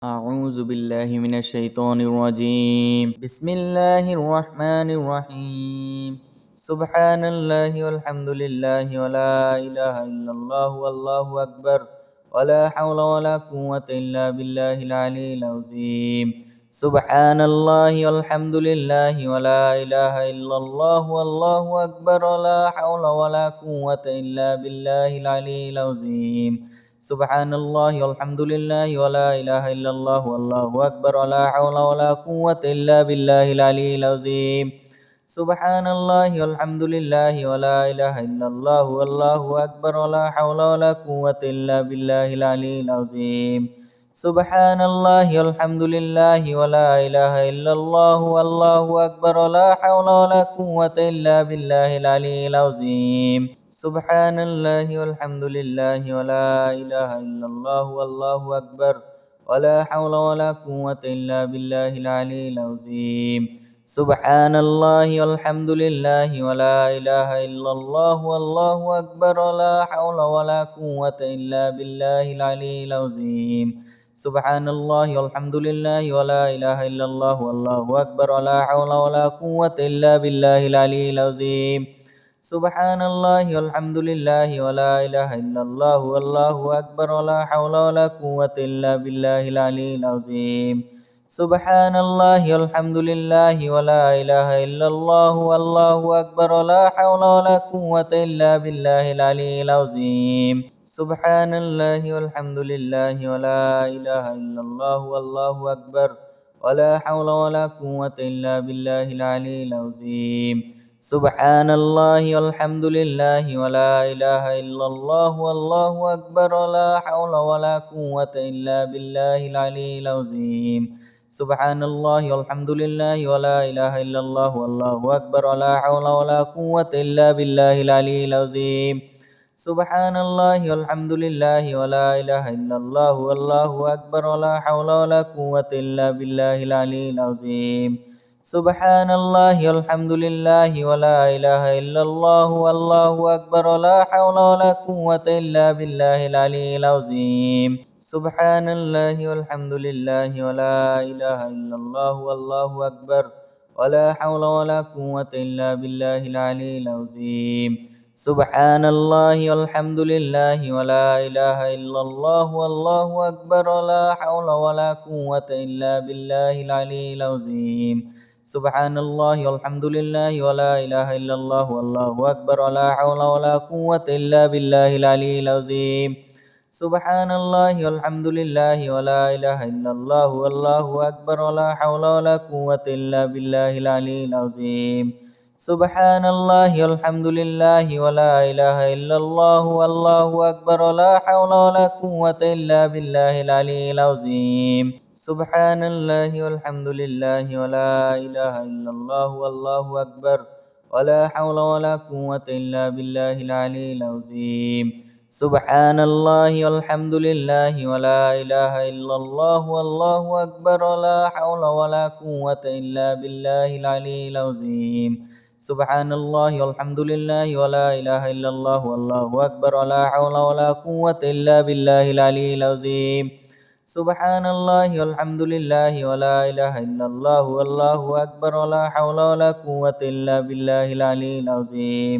أعوذ بالله من الشيطان الرجيم. بسم الله الرحمن الرحيم. سبحان الله والحمد لله ولا إله إلا الله والله أكبر ولا حول ولا قوة إلا بالله العلي العظيم. سبحان الله والحمد لله ولا إله إلا الله والله أكبر ولا حول ولا قوة إلا بالله العلي العظيم. سبحان الله والحمد لله ولا إله إلا الله والله أكبر ولا حول ولا قوة إلا بالله العلي العظيم. سبحان الله والحمد لله ولا إله إلا الله والله أكبر ولا حول ولا قوة إلا بالله العلي العظيم. سبحان الله والحمد لله ولا إله إلا الله والله أكبر ولا حول ولا قوة إلا بالله العلي العظيم. سبحان الله والحمد لله ولا إله إلا الله والله أكبر ولا حول ولا قوة إلا بالله العلي العظيم. سبحان الله والحمد لله ولا إله إلا الله والله أكبر ولا حول ولا قوة إلا بالله العلي العظيم. سبحان الله والحمد لله ولا إله إلا الله والله أكبر ولا حول ولا قوة إلا بالله العلي العظيم. سبحان الله والحمد لله ولا إله إلا الله والله أكبر ولا حول ولا قوة إلا بالله العلي العظيم. سبحان الله والحمد لله ولا إله إلا الله والله أكبر ولا حول ولا قوة إلا بالله العلي العظيم. سبحان الله والحمد لله ولا إله إلا الله والله أكبر ولا حول ولا قوة إلا بالله العلي العظيم. سبحان الله والحمد لله ولا إله إلا الله والله أكبر ولا حول ولا قوة إلا بالله العلي العظيم. سبحان الله والحمد لله ولا إله إلا الله والله أكبر ولا حول ولا قوة إلا بالله العلي العظيم. سبحان الله والحمد لله ولا إله إلا الله والله أكبر ولا حول ولا قوة إلا بالله العلي العظيم. سبحان الله والحمد لله ولا إله إلا الله والله أكبر ولا حول ولا قوة إلا بالله العلي العظيم. سبحان الله والحمد لله ولا إله إلا الله والله أكبر ولا حول ولا قوة إلا بالله العلي العظيم. سبحان الله والحمد لله ولا إله إلا الله والله أكبر ولا حول ولا قوة إلا بالله العلي العظيم. سبحان الله والحمد لله ولا إله إلا الله والله أكبر ولا حول ولا قوة إلا بالله العلي العظيم. سبحان الله والحمد لله ولا إله إلا الله والله أكبر ولا حول ولا قوة إلا بالله العلي العظيم. سبحان الله والحمد لله ولا إله إلا الله والله أكبر ولا حول ولا قوة إلا بالله العلي العظيم. سبحان الله والحمد لله ولا إله إلا الله والله أكبر ولا حول ولا قوة إلا بالله العلي العظيم. سبحان الله والحمد لله ولا إله إلا الله والله أكبر ولا حول ولا قوة إلا بالله العلي العظيم. سبحان الله والحمد لله ولا إله إلا الله والله أكبر ولا حول ولا قوة إلا بالله العلي العظيم. سبحان الله والحمد لله ولا إله إلا الله والله أكبر ولا حول ولا قوة إلا بالله العلي العظيم.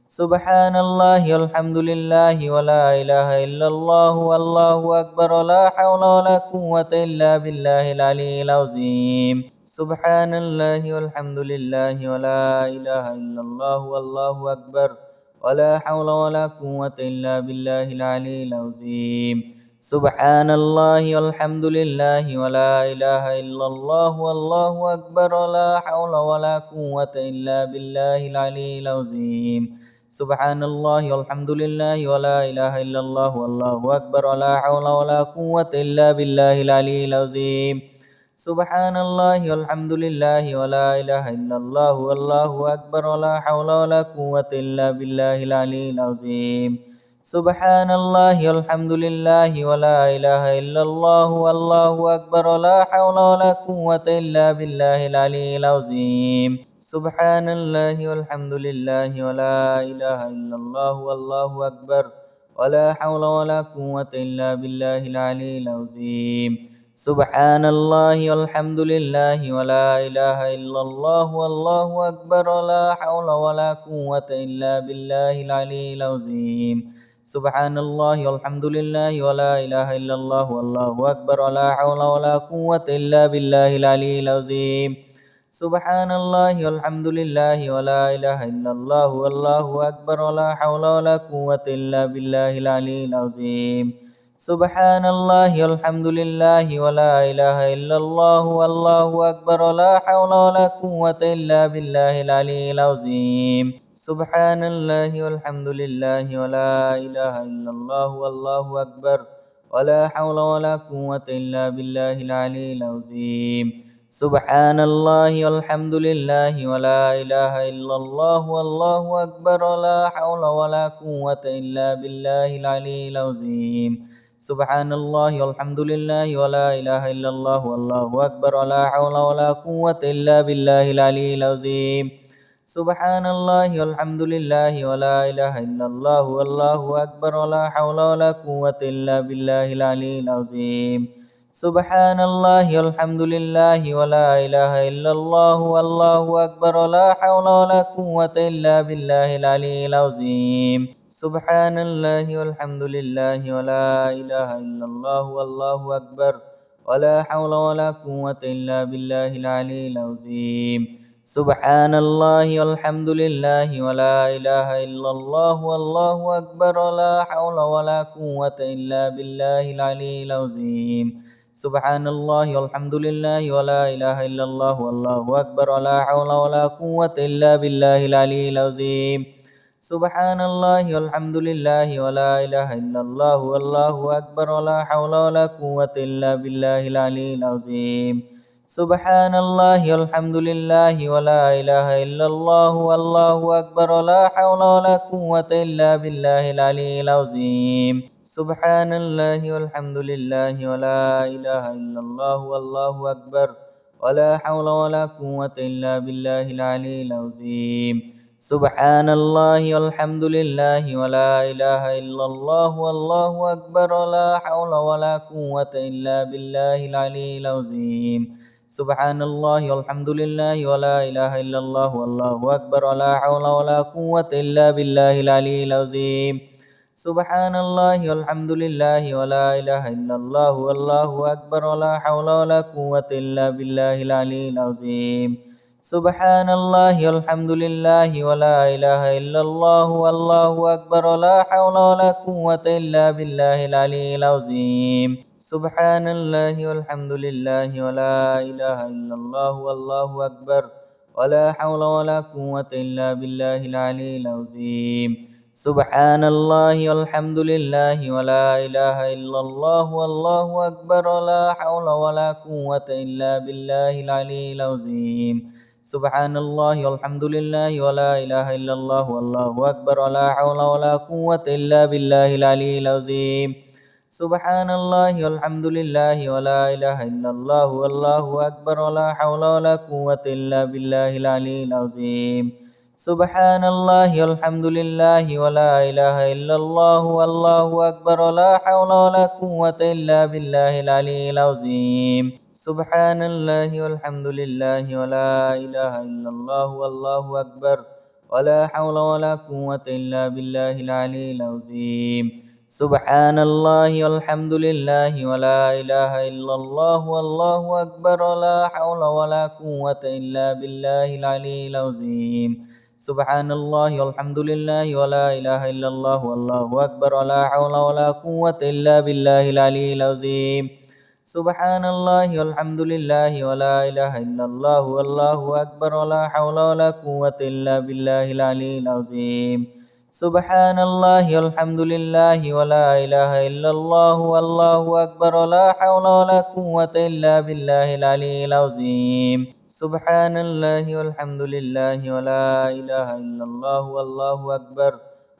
سبحان الله والحمد لله ولا إله إلا الله والله أكبر ولا حول ولا قوة إلا بالله العلي العظيم. سبحان الله والحمد لله ولا إله إلا الله والله أكبر ولا حول ولا قوة إلا بالله العلي العظيم. سبحان الله والحمد لله ولا إله إلا الله والله أكبر ولا حول ولا قوة إلا بالله العلي العظيم. سبحان الله والحمد لله ولا إله إلا الله والله أكبر ولا حول ولا قوة إلا بالله العلي العظيم. سبحان الله والحمد لله ولا إله إلا الله والله أكبر ولا حول ولا قوة إلا بالله العلي العظيم. سبحان الله والحمد لله ولا إله إلا الله والله أكبر ولا حول ولا قوة إلا بالله العلي العظيم. سبحان الله والحمد لله ولا إله إلا الله والله أكبر ولا حول ولا قوة إلا بالله العلي العظيم. سبحان الله والحمد لله ولا إله إلا الله والله أكبر ولا حول ولا قوة إلا بالله العلي العظيم سبحان الله والحمد لله ولا إله إلا الله والله أكبر ولا حول ولا قوة إلا بالله العلي العظيم سبحان الله والحمد لله ولا إله إلا الله والله أكبر ولا حول ولا قوة إلا بالله العلي العظيم سبحان الله والحمد لله ولا إله إلا الله والله أكبر ولا حول ولا قوة إلا بالله العلي العظيم سبحان الله والحمد لله ولا إله إلا الله والله أكبر ولا حول ولا قوة إلا بالله العلي العظيم سبحان الله والحمد لله ولا إله إلا الله والله أكبر ولا حول ولا قوة إلا بالله العلي العظيم سبحان الله والحمد لله ولا إله إلا الله والله أكبر ولا حول ولا قوة إلا بالله العلي العظيم سبحان الله والحمد لله ولا إله إلا الله والله أكبر ولا حول ولا قوة إلا بالله العلي العظيم سبحان الله والحمد لله ولا إله إلا الله والله أكبر ولا حول ولا قوة إلا بالله العلي العظيم سبحان الله والحمد لله ولا إله إلا الله والله أكبر ولا حول ولا قوة إلا بالله العلي العظيم سبحان الله والحمد لله ولا إله إلا الله والله أكبر ولا حول ولا قوة إلا بالله العلي العظيم سبحان الله والحمد لله ولا إله إلا الله والله أكبر ولا حول ولا قوة إلا بالله العلي العظيم سبحان الله والحمد لله ولا إله إلا الله والله أكبر ولا حول ولا قوة إلا بالله العلي العظيم سبحان الله والحمد لله ولا إله إلا الله والله أكبر ولا حول ولا قوة إلا بالله العلي العظيم سبحان الله والحمد لله ولا إله إلا الله والله أكبر ولا حول ولا قوة إلا بالله العلي العظيم سبحان الله والحمد لله ولا إله إلا الله والله أكبر ولا حول ولا قوة إلا بالله العلي العظيم سبحان الله والحمد لله ولا إله إلا الله والله أكبر ولا حول ولا قوة إلا بالله العلي العظيم سبحان الله والحمد لله ولا إله إلا الله والله أكبر ولا حول ولا قوة إلا بالله العلي العظيم سبحان الله والحمد لله ولا إله إلا الله والله أكبر ولا حول ولا قوة إلا بالله العلي العظيم سبحان الله والحمد لله ولا إله إلا الله والله أكبر ولا حول ولا قوة إلا بالله العلي العظيم سبحان الله والحمد لله ولا إله إلا الله والله أكبر ولا حول ولا قوة إلا بالله العلي العظيم سبحان الله والحمد لله ولا إله إلا الله والله أكبر ولا حول ولا قوة إلا بالله العلي العظيم سبحان الله والحمد لله ولا إله إلا الله والله أكبر ولا حول ولا قوة إلا بالله العلي العظيم سبحان الله والحمد لله ولا إله إلا الله والله أكبر ولا حول ولا قوة إلا بالله العلي العظيم سبحان الله والحمد لله ولا إله إلا الله والله أكبر ولا حول ولا قوة إلا بالله العلي العظيم سبحان الله والحمد لله ولا إله إلا الله والله أكبر ولا حول ولا قوة إلا بالله العلي العظيم سبحان الله والحمد لله ولا إله إلا الله والله أكبر ولا حول ولا قوة إلا بالله العلي العظيم سبحان الله والحمد لله ولا إله إلا الله والله أكبر ولا حول ولا قوة إلا بالله العلي العظيم سبحان الله والحمد لله ولا إله إلا الله والله أكبر ولا حول ولا قوة إلا بالله العلي العظيم سبحان الله والحمد لله ولا إله إلا الله والله أكبر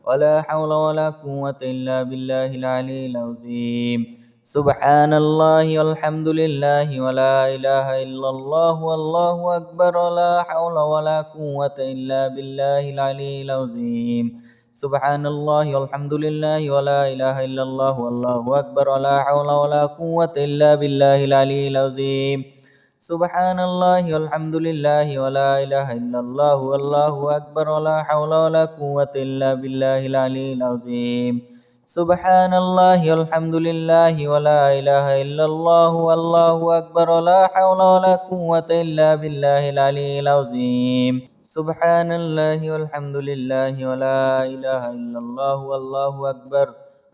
ولا حول ولا قوة إلا بالله العلي العظيم سبحان الله والحمد لله ولا إله إلا الله والله أكبر ولا حول ولا قوة إلا بالله العلي العظيم سبحان الله والحمد لله ولا إله إلا الله والله أكبر ولا حول ولا قوة إلا بالله العلي العظيم سبحان الله والحمد لله ولا إله إلا الله والله أكبر ولا حول ولا قوة إلا بالله العلي العظيم سبحان الله والحمد لله ولا إله إلا الله والله أكبر ولا حول ولا قوة إلا بالله العلي العظيم سبحان الله والحمد لله ولا إله إلا الله والله أكبر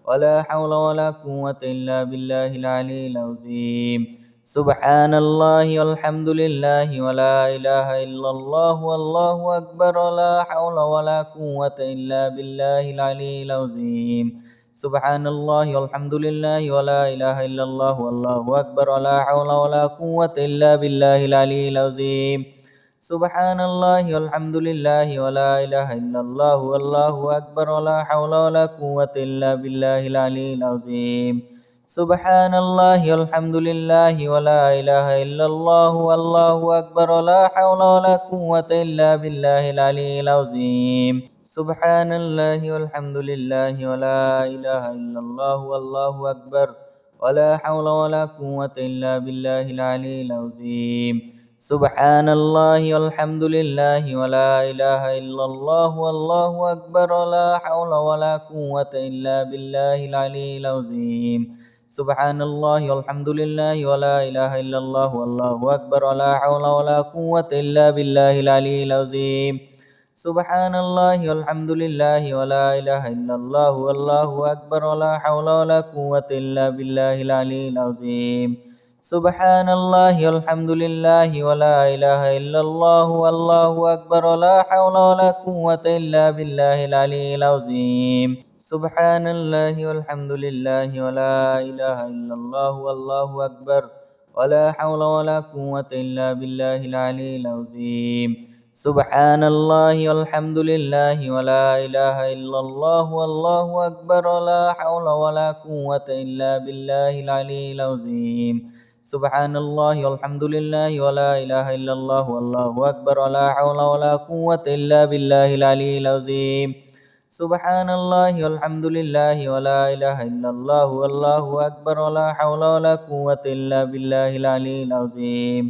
ولا حول ولا قوة إلا بالله العلي العظيم سبحان الله والحمد لله ولا إله إلا الله والله أكبر ولا حول ولا قوة إلا بالله العلي العظيم سبحان الله والحمد لله ولا إله إلا الله والله أكبر ولا حول ولا قوة إلا بالله العلي العظيم سبحان الله والحمد لله ولا إله إلا الله والله أكبر ولا حول ولا قوة إلا بالله العلي العظيم سبحان الله والحمد لله ولا إله إلا الله والله أكبر ولا حول ولا قوة إلا بالله العلي العظيم سبحان الله والحمد لله ولا إله إلا الله والله أكبر ولا حول ولا قوة إلا بالله العلي العظيم سبحان الله والحمد لله ولا إله إلا الله والله أكبر ولا حول ولا قوة إلا بالله العلي العظيم سبحان الله والحمد لله ولا إله إلا الله والله أكبر ولا حول ولا قوة إلا بالله العلي العظيم سبحان الله والحمد لله ولا إله إلا الله والله أكبر ولا حول ولا قوة إلا بالله العلي العظيم سبحان الله والحمد لله ولا إله إلا الله والله أكبر ولا حول ولا قوة إلا بالله العلي العظيم سبحان الله والحمد لله ولا إله إلا الله والله أكبر ولا حول ولا قوة إلا بالله العلي العظيم سبحان الله والحمد لله ولا إله إلا الله والله أكبر ولا حول ولا قوة إلا بالله العلي العظيم سبحان الله والحمد لله ولا إله إلا الله والله أكبر ولا حول ولا قوة إلا بالله العلي العظيم سبحان الله والحمد لله ولا إله إلا الله والله أكبر ولا حول ولا قوة إلا بالله العلي العظيم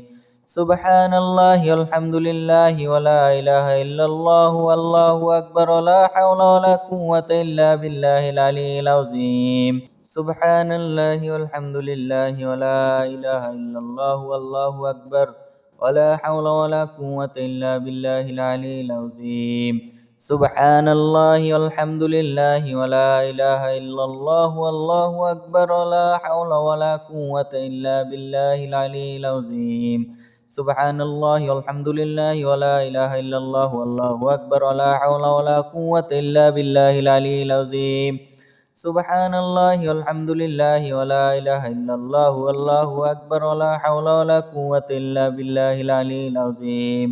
سبحان الله والحمد لله ولا إله إلا الله والله أكبر ولا حول ولا قوة إلا بالله العلي العظيم سبحان الله والحمد لله ولا إله إلا الله والله أكبر ولا حول ولا قوة إلا بالله العلي العظيم سبحان الله والحمد لله ولا إله إلا الله والله أكبر ولا حول ولا قوة إلا بالله العلي العظيم سبحان الله والحمد لله ولا إله إلا الله والله أكبر ولا حول ولا قوة إلا بالله العلي العظيم سبحان الله والحمد لله ولا إله إلا الله والله أكبر ولا حول ولا قوة إلا بالله العلي العظيم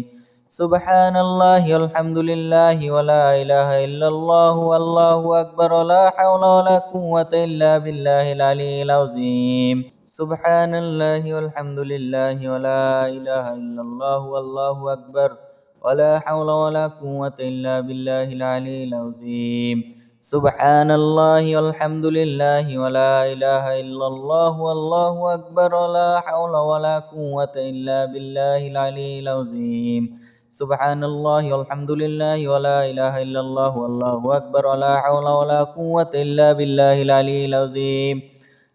سبحان الله والحمد لله ولا إله إلا الله والله أكبر ولا حول ولا قوة إلا بالله العلي العظيم سبحان الله والحمد لله ولا إله إلا الله والله أكبر ولا حول ولا قوة إلا بالله العلي العظيم سبحان الله والحمد لله ولا إله إلا الله والله أكبر ولا حول ولا قوة إلا بالله العلي العظيم سبحان الله والحمد لله ولا إله إلا الله والله أكبر ولا حول ولا قوة إلا بالله العلي العظيم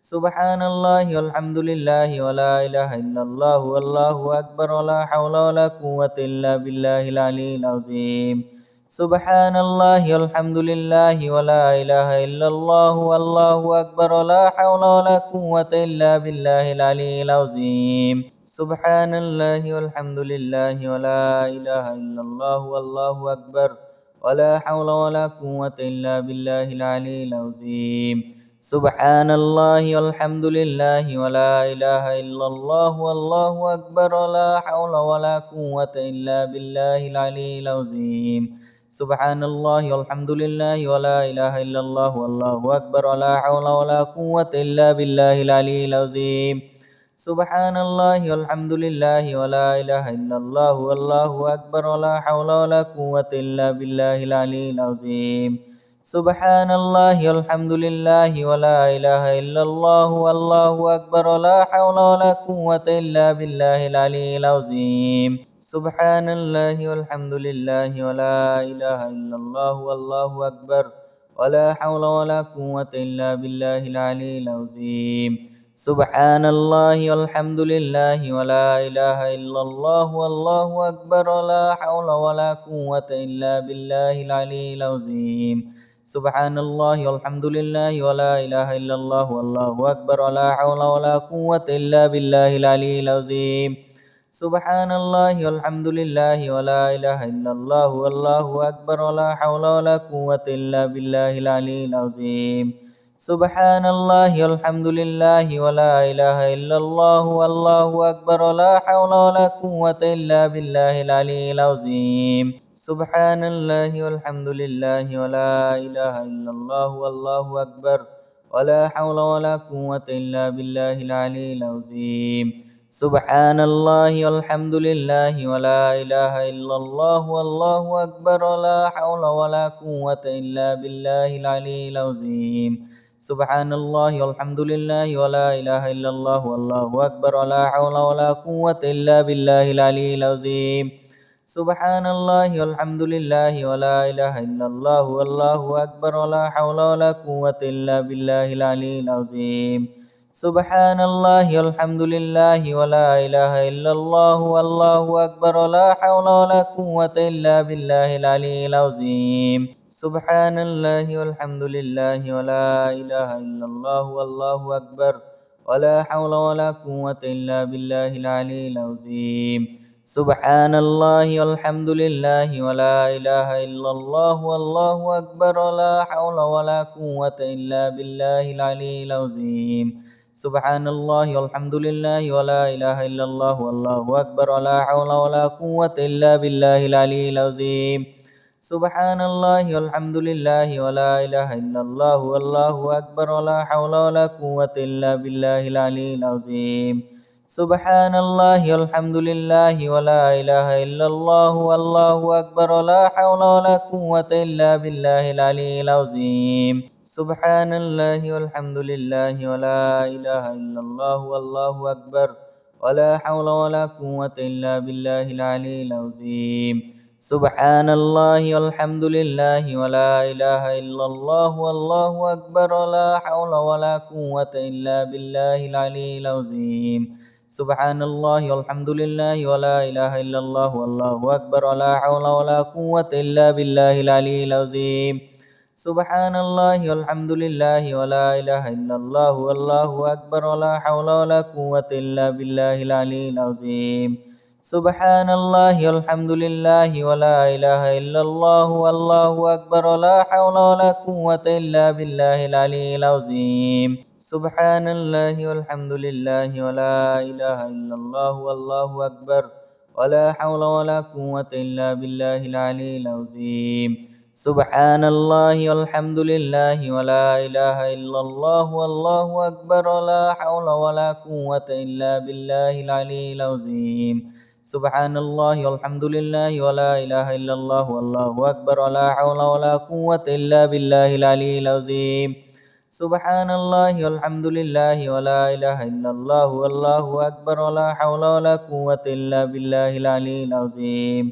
سبحان الله والحمد لله ولا إله إلا الله والله أكبر ولا حول ولا قوة إلا بالله العلي العظيم سبحان الله والحمد لله ولا إله إلا الله والله أكبر ولا حول ولا قوة إلا بالله العلي العظيم سبحان الله والحمد لله ولا إله إلا الله والله أكبر ولا حول ولا قوة إلا بالله العلي العظيم سبحان الله والحمد لله ولا إله إلا الله والله أكبر ولا حول ولا قوة إلا بالله العلي العظيم سبحان الله والحمد لله ولا إله إلا الله والله أكبر ولا حول ولا قوة إلا بالله العلي العظيم سبحان الله والحمد لله ولا إله إلا الله والله أكبر ولا حول ولا قوة إلا بالله العلي العظيم سبحان الله والحمد لله ولا إله إلا الله والله أكبر ولا حول ولا قوة إلا بالله العلي العظيم سبحان الله والحمد لله ولا إله إلا الله والله أكبر ولا حول ولا قوة إلا بالله العلي العظيم سبحان الله والحمد لله ولا إله إلا الله والله أكبر ولا حول ولا قوة إلا بالله العلي العظيم سبحان الله والحمد لله ولا إله إلا الله والله أكبر ولا حول ولا قوة إلا بالله العلي العظيم سبحان الله والحمد لله ولا إله إلا الله والله أكبر ولا حول ولا قوة إلا بالله العلي العظيم سبحان الله والحمد لله ولا إله إلا الله والله أكبر ولا حول ولا قوة إلا بالله العلي العظيم سبحان الله والحمد لله ولا إله إلا الله والله أكبر ولا حول ولا قوة إلا بالله العلي العظيم سبحان الله والحمد لله ولا إله إلا الله والله أكبر ولا حول ولا قوة إلا بالله العلي العظيم سبحان الله والحمد لله ولا إله إلا الله والله أكبر ولا حول ولا قوة إلا بالله العلي العظيم سبحان الله والحمد لله ولا إله إلا الله والله أكبر ولا حول ولا قوة إلا بالله العلي العظيم سبحان الله والحمد لله ولا إله إلا الله والله أكبر ولا حول ولا قوة إلا بالله العلي العظيم سبحان الله والحمد لله ولا إله إلا الله والله أكبر ولا حول ولا قوة إلا بالله العلي العظيم سبحان الله والحمد لله ولا إله إلا الله والله أكبر ولا حول ولا قوة إلا بالله العلي العظيم سبحان الله والحمد لله ولا إله إلا الله والله أكبر ولا حول ولا قوة إلا بالله العلي العظيم سبحان الله والحمد لله ولا إله إلا الله والله أكبر ولا حول ولا قوة إلا بالله العلي العظيم سبحان الله والحمد لله ولا إله إلا الله والله أكبر ولا حول ولا قوة إلا بالله العلي العظيم سبحان الله والحمد لله ولا إله إلا الله والله أكبر ولا حول ولا قوة إلا بالله العلي العظيم سبحان الله والحمد لله ولا إله إلا الله والله أكبر ولا حول ولا قوة إلا بالله العلي العظيم سبحان الله والحمد لله ولا إله إلا الله والله أكبر ولا حول ولا قوة إلا بالله العلي العظيم سبحان الله والحمد لله ولا إله إلا الله والله أكبر ولا حول ولا قوة إلا بالله العلي العظيم سبحان الله والحمد لله ولا إله إلا الله والله أكبر ولا حول ولا قوة إلا بالله العلي العظيم سبحان الله والحمد لله ولا إله إلا الله والله أكبر ولا حول ولا قوة إلا بالله العلي العظيم سبحان الله والحمد لله ولا إله إلا الله والله أكبر ولا حول ولا قوة إلا بالله العلي العظيم سبحان الله والحمد لله ولا إله إلا الله والله أكبر ولا حول ولا قوة إلا بالله العلي العظيم سبحان الله والحمد لله ولا إله إلا الله والله أكبر ولا حول ولا قوة إلا بالله العلي العظيم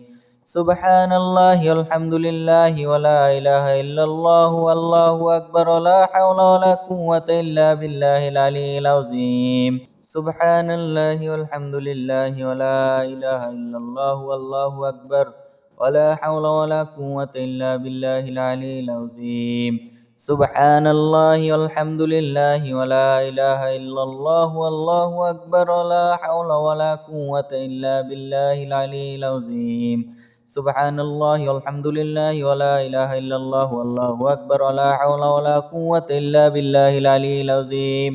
سبحان الله والحمد لله ولا إله إلا الله والله أكبر ولا حول ولا قوة إلا بالله العلي العظيم سبحان الله والحمد لله ولا إله إلا الله والله أكبر ولا حول ولا قوة إلا بالله العلي العظيم سبحان الله والحمد لله ولا إله إلا الله والله أكبر ولا حول ولا قوة إلا بالله العلي العظيم سبحان الله والحمد لله ولا إله إلا الله والله أكبر ولا حول ولا قوة إلا بالله العلي العظيم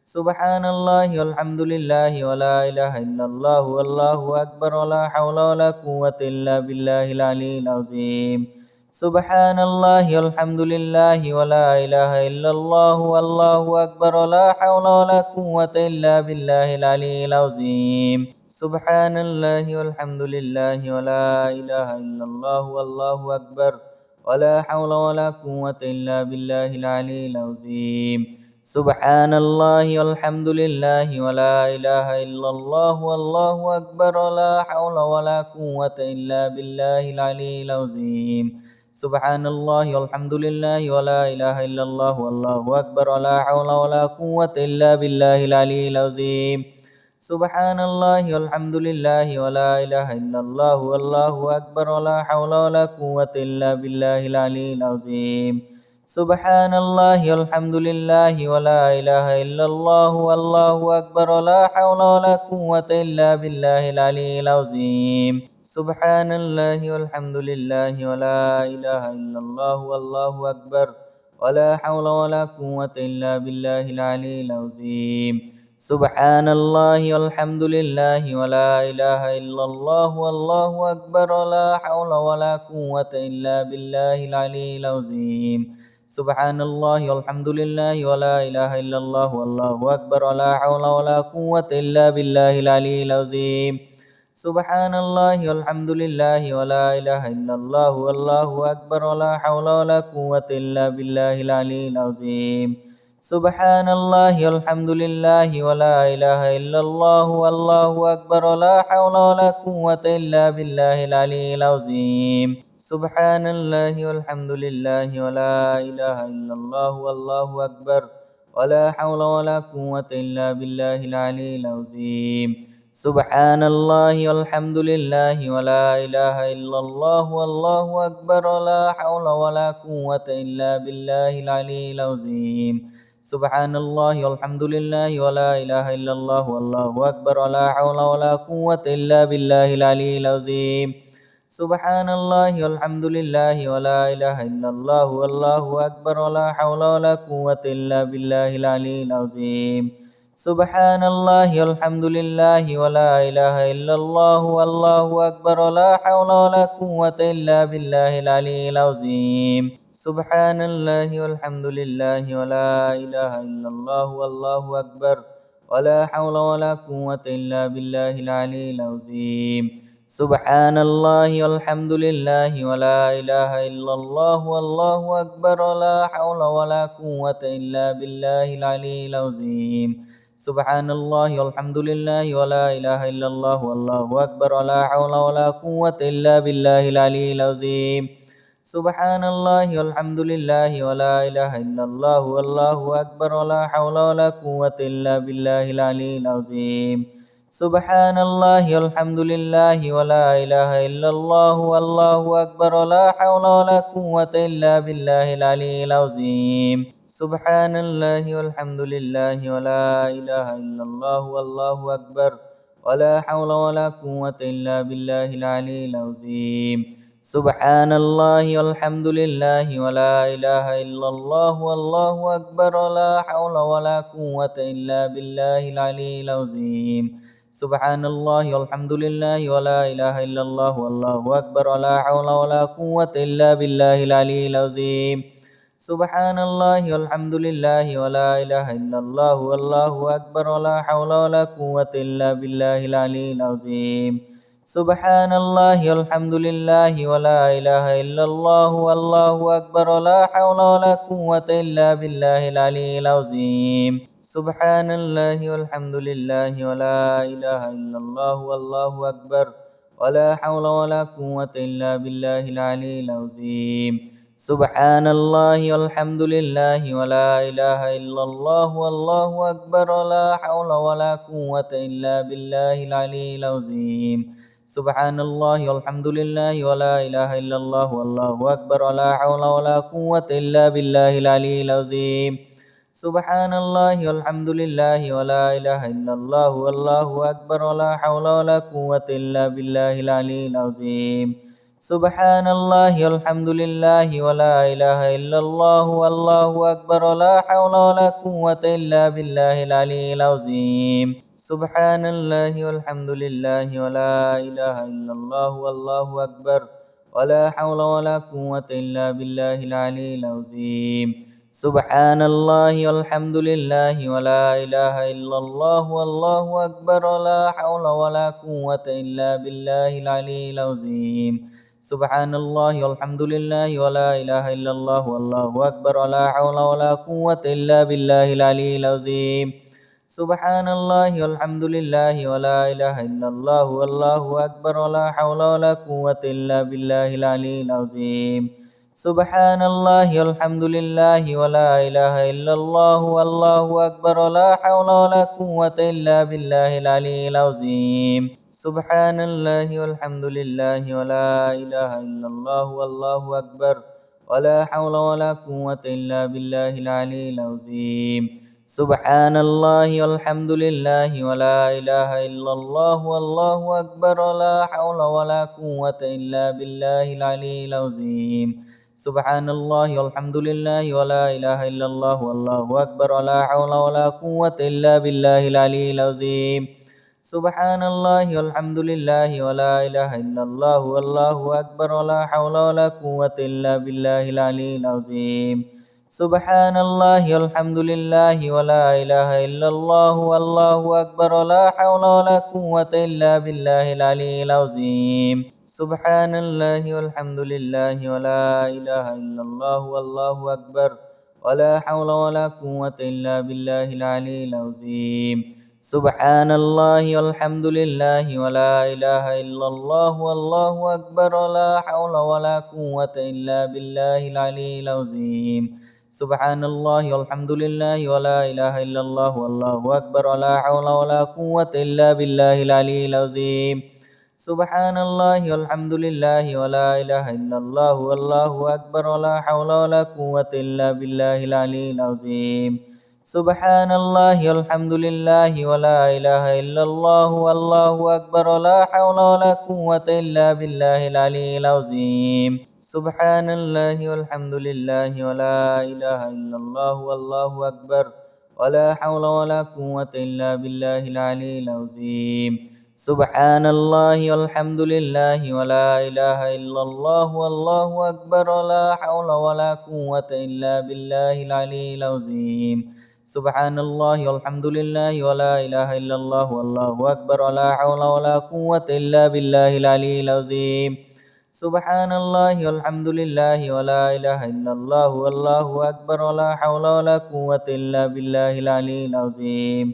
سبحان الله والحمد لله ولا إله إلا الله والله أكبر ولا حول ولا قوة إلا بالله العلي العظيم سبحان الله والحمد لله ولا إله إلا الله والله أكبر ولا حول ولا قوة إلا بالله العلي العظيم سبحان الله والحمد لله ولا إله إلا الله والله أكبر ولا حول ولا قوة إلا بالله العلي العظيم. سبحان الله والحمد لله ولا إله إلا الله والله أكبر ولا حول ولا قوة إلا بالله العلي العظيم. سبحان الله والحمد لله ولا إله إلا الله والله أكبر ولا حول ولا قوة إلا بالله العلي العظيم. سبحان الله والحمد لله ولا إله إلا الله والله أكبر ولا حول ولا قوة إلا بالله العلي العظيم. سبحان الله والحمد لله ولا إله إلا الله والله أكبر ولا حول ولا قوة إلا بالله العلي العظيم. سبحان الله والحمد لله ولا إله إلا الله والله أكبر ولا حول ولا قوة إلا بالله العلي العظيم. سبحان الله والحمد لله ولا إله إلا الله والله أكبر ولا حول ولا قوة إلا بالله العلي العظيم. سبحان الله والحمد لله ولا إله إلا الله والله أكبر ولا حول ولا قوة إلا بالله العلي العظيم. سبحان الله والحمد لله ولا إله إلا الله والله أكبر ولا حول ولا قوة إلا بالله العلي العظيم. سبحان الله والحمد لله ولا إله إلا الله والله أكبر ولا حول ولا قوة إلا بالله العلي العظيم. سبحان الله والحمد لله ولا إله إلا الله والله أكبر ولا حول ولا قوة إلا بالله العلي العظيم. سبحان الله والحمد لله ولا إله إلا الله والله أكبر ولا حول ولا قوة إلا بالله العلي العظيم. سبحان الله والحمد لله ولا إله إلا الله والله أكبر ولا حول ولا قوة إلا بالله العلي العظيم. سبحان الله والحمد لله ولا إله إلا الله والله أكبر ولا حول ولا قوة إلا بالله العلي العظيم. سبحان الله والحمد لله ولا إله إلا الله والله أكبر ولا حول ولا قوة إلا بالله العلي العظيم. سبحان الله والحمد لله ولا إله إلا الله والله أكبر ولا حول ولا قوة إلا بالله العلي العظيم. سبحان الله والحمد لله ولا إله إلا الله والله أكبر ولا حول ولا قوة إلا بالله العلي العظيم. سبحان الله والحمد لله ولا إله إلا الله والله أكبر ولا حول ولا قوة إلا بالله العلي العظيم. سبحان الله والحمد لله ولا إله إلا الله والله أكبر ولا حول ولا قوة إلا بالله العلي العظيم. سبحان الله والحمد لله ولا إله إلا الله والله أكبر ولا حول ولا قوة إلا بالله العلي العظيم. سبحان الله والحمد لله ولا إله إلا الله والله أكبر ولا حول ولا قوة إلا بالله العلي العظيم. سبحان الله والحمد لله ولا إله إلا الله والله أكبر ولا حول ولا قوة إلا بالله العلي العظيم. سبحان الله والحمد لله ولا إله إلا الله والله أكبر ولا حول ولا قوة إلا بالله العلي العظيم. سبحان الله والحمد لله ولا إله إلا الله والله أكبر ولا حول ولا قوة إلا بالله العلي العظيم. سبحان الله والحمد لله ولا إله إلا الله والله أكبر ولا حول ولا قوة إلا بالله العلي العظيم. سبحان الله والحمد لله ولا إله إلا الله والله أكبر ولا حول ولا قوة إلا بالله العلي العظيم. سبحان الله والحمد لله ولا إله إلا الله والله أكبر ولا حول ولا قوة إلا بالله العلي العظيم. سبحان الله والحمد لله ولا إله إلا الله والله أكبر ولا حول ولا قوة إلا بالله العلي العظيم. سبحان الله والحمد لله ولا إله إلا الله والله أكبر ولا حول ولا قوة إلا بالله العلي العظيم. سبحان الله والحمد لله ولا إله إلا الله والله أكبر ولا حول ولا قوة إلا بالله العلي العظيم. سبحان الله والحمد لله ولا إله إلا الله والله أكبر ولا حول ولا قوة إلا بالله العلي العظيم. سبحان الله والحمد لله ولا إله إلا الله والله أكبر ولا حول ولا قوة إلا بالله العلي العظيم. سبحان الله والحمد لله ولا إله إلا الله والله أكبر ولا حول ولا قوة إلا بالله العلي العظيم سبحان الله والحمد لله ولا إله إلا الله والله أكبر ولا حول ولا قوة إلا بالله العلي العظيم سبحان الله والحمد لله ولا إله إلا الله والله أكبر ولا حول ولا قوة إلا بالله العلي العظيم سبحان الله والحمد لله ولا إله إلا الله والله أكبر ولا حول ولا قوة إلا بالله العلي العظيم سبحان الله والحمد لله ولا إله إلا الله والله أكبر ولا حول ولا قوة إلا بالله العلي العظيم سبحان الله والحمد لله ولا إله إلا الله والله أكبر ولا حول ولا قوة إلا بالله العلي العظيم سبحان الله والحمد لله ولا إله إلا الله والله أكبر ولا حول ولا قوة إلا بالله العلي العظيم سبحان الله والحمد لله ولا إله إلا الله والله أكبر ولا حول ولا قوة إلا بالله العلي العظيم سبحان الله والحمد لله ولا إله إلا الله والله أكبر ولا حول ولا قوة إلا بالله العلي العظيم سبحان الله والحمد لله ولا إله إلا الله والله أكبر ولا حول ولا قوة إلا بالله العلي العظيم سبحان الله والحمد لله ولا إله إلا الله والله أكبر ولا حول ولا قوة إلا بالله العلي العظيم سبحان الله والحمد لله ولا إله إلا الله والله أكبر ولا حول ولا قوة إلا بالله العلي العظيم سبحان الله والحمد لله ولا إله إلا الله والله أكبر ولا حول ولا قوة إلا بالله العلي العظيم سبحان الله والحمد لله ولا إله إلا الله والله أكبر ولا حول ولا قوة إلا بالله العلي العظيم سبحان الله والحمد لله ولا إله إلا الله والله أكبر ولا حول ولا قوة إلا بالله العلي العظيم سبحان الله والحمد لله ولا إله إلا الله والله أكبر ولا حول ولا قوة إلا بالله العلي العظيم سبحان الله والحمد لله ولا إله إلا الله والله أكبر ولا حول ولا قوة إلا بالله العلي العظيم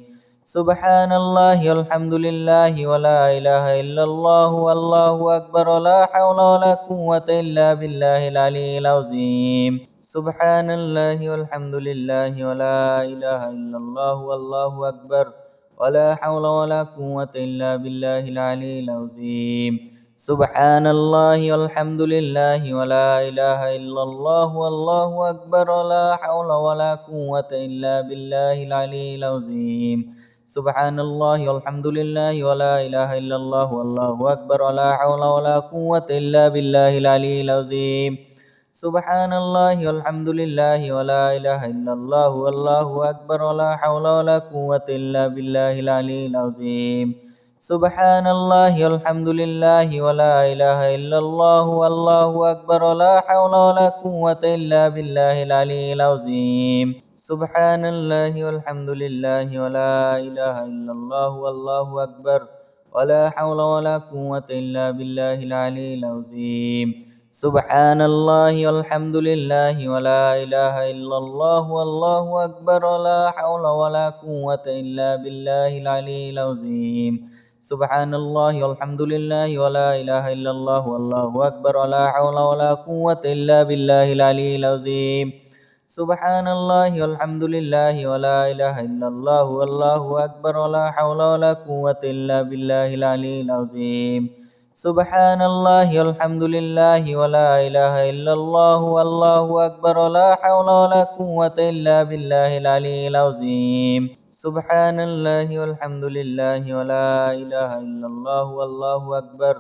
سبحان الله والحمد لله ولا إله إلا الله والله أكبر ولا حول ولا قوة إلا بالله العلي العظيم سبحان الله والحمد لله ولا إله إلا الله والله أكبر ولا حول ولا قوة إلا بالله العلي العظيم سبحان الله والحمد لله ولا إله إلا الله والله أكبر ولا حول ولا قوة إلا بالله العلي العظيم سبحان الله والحمد لله ولا إله إلا الله والله أكبر ولا حول ولا قوة إلا بالله العلي العظيم سبحان الله والحمد لله ولا إله إلا الله والله أكبر ولا حول ولا قوة إلا بالله العلي العظيم سبحان الله والحمد لله ولا إله إلا الله والله أكبر ولا حول ولا قوة إلا بالله العلي العظيم سبحان الله والحمد لله ولا إله إلا الله والله أكبر ولا حول ولا قوة إلا بالله العلي العظيم سبحان الله والحمد لله ولا إله إلا الله والله أكبر ولا حول ولا قوة إلا بالله العلي العظيم سبحان الله والحمد لله ولا إله إلا الله والله أكبر ولا حول ولا قوة إلا بالله العلي العظيم سبحان الله والحمد لله ولا إله إلا الله والله أكبر ولا حول ولا قوة إلا بالله العلي العظيم سبحان الله والحمد لله ولا إله إلا الله والله أكبر ولا حول ولا قوة إلا بالله العلي العظيم سبحان الله والحمد لله ولا إله إلا الله والله أكبر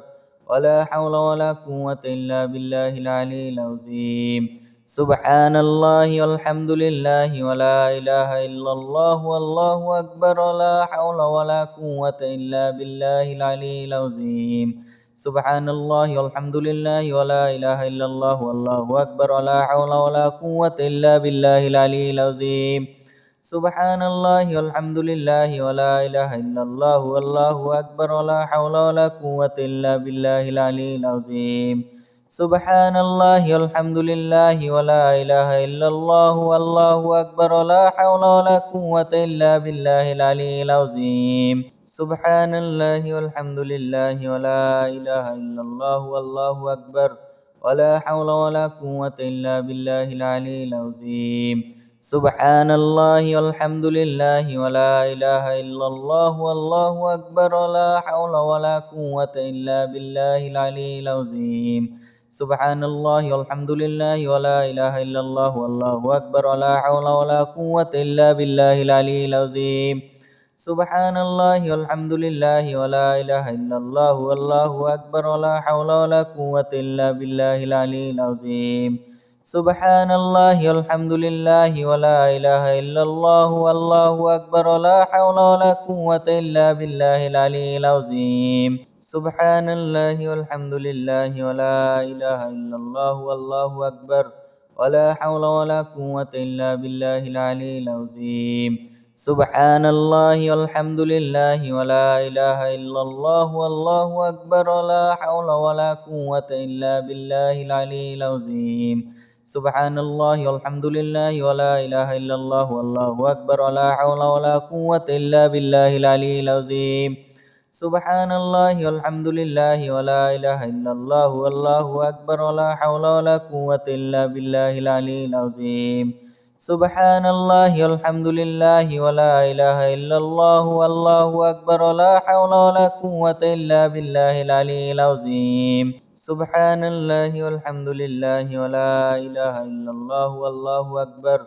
ولا حول ولا قوة إلا بالله العلي العظيم سبحان الله والحمد لله ولا إله إلا الله والله أكبر ولا حول ولا قوة إلا بالله العلي العظيم سبحان الله والحمد لله ولا إله إلا الله والله أكبر ولا حول ولا قوة إلا بالله العلي العظيم سبحان الله والحمد لله ولا إله إلا الله والله أكبر ولا حول ولا قوة إلا بالله العلي العظيم سبحان الله والحمد لله ولا إله إلا الله والله أكبر ولا حول ولا قوة إلا بالله العلي العظيم سبحان الله والحمد لله ولا إله إلا الله والله أكبر ولا حول ولا قوة إلا بالله العلي العظيم سبحان الله والحمد لله ولا إله إلا الله والله أكبر ولا حول ولا قوة إلا بالله العلي العظيم سبحان الله والحمد لله ولا إله إلا الله والله أكبر ولا حول ولا قوة إلا بالله العلي العظيم سبحان الله والحمد لله ولا إله إلا الله والله أكبر ولا حول ولا قوة إلا بالله العلي العظيم سبحان الله والحمد لله ولا إله إلا الله والله أكبر ولا حول ولا قوة إلا بالله العلي العظيم سبحان الله والحمد لله ولا إله إلا الله والله أكبر ولا حول ولا قوة إلا بالله العلي العظيم سبحان الله والحمد لله ولا إله إلا الله والله أكبر ولا حول ولا قوة إلا بالله العلي العظيم سبحان الله والحمد لله ولا إله إلا الله والله أكبر ولا حول ولا قوة إلا بالله العلي العظيم سبحان الله والحمد لله ولا إله إلا الله والله أكبر ولا حول ولا قوة إلا بالله العلي العظيم سبحان الله والحمد لله ولا إله إلا الله والله أكبر ولا حول ولا قوة إلا بالله العلي العظيم سبحان الله والحمد لله ولا إله إلا الله والله أكبر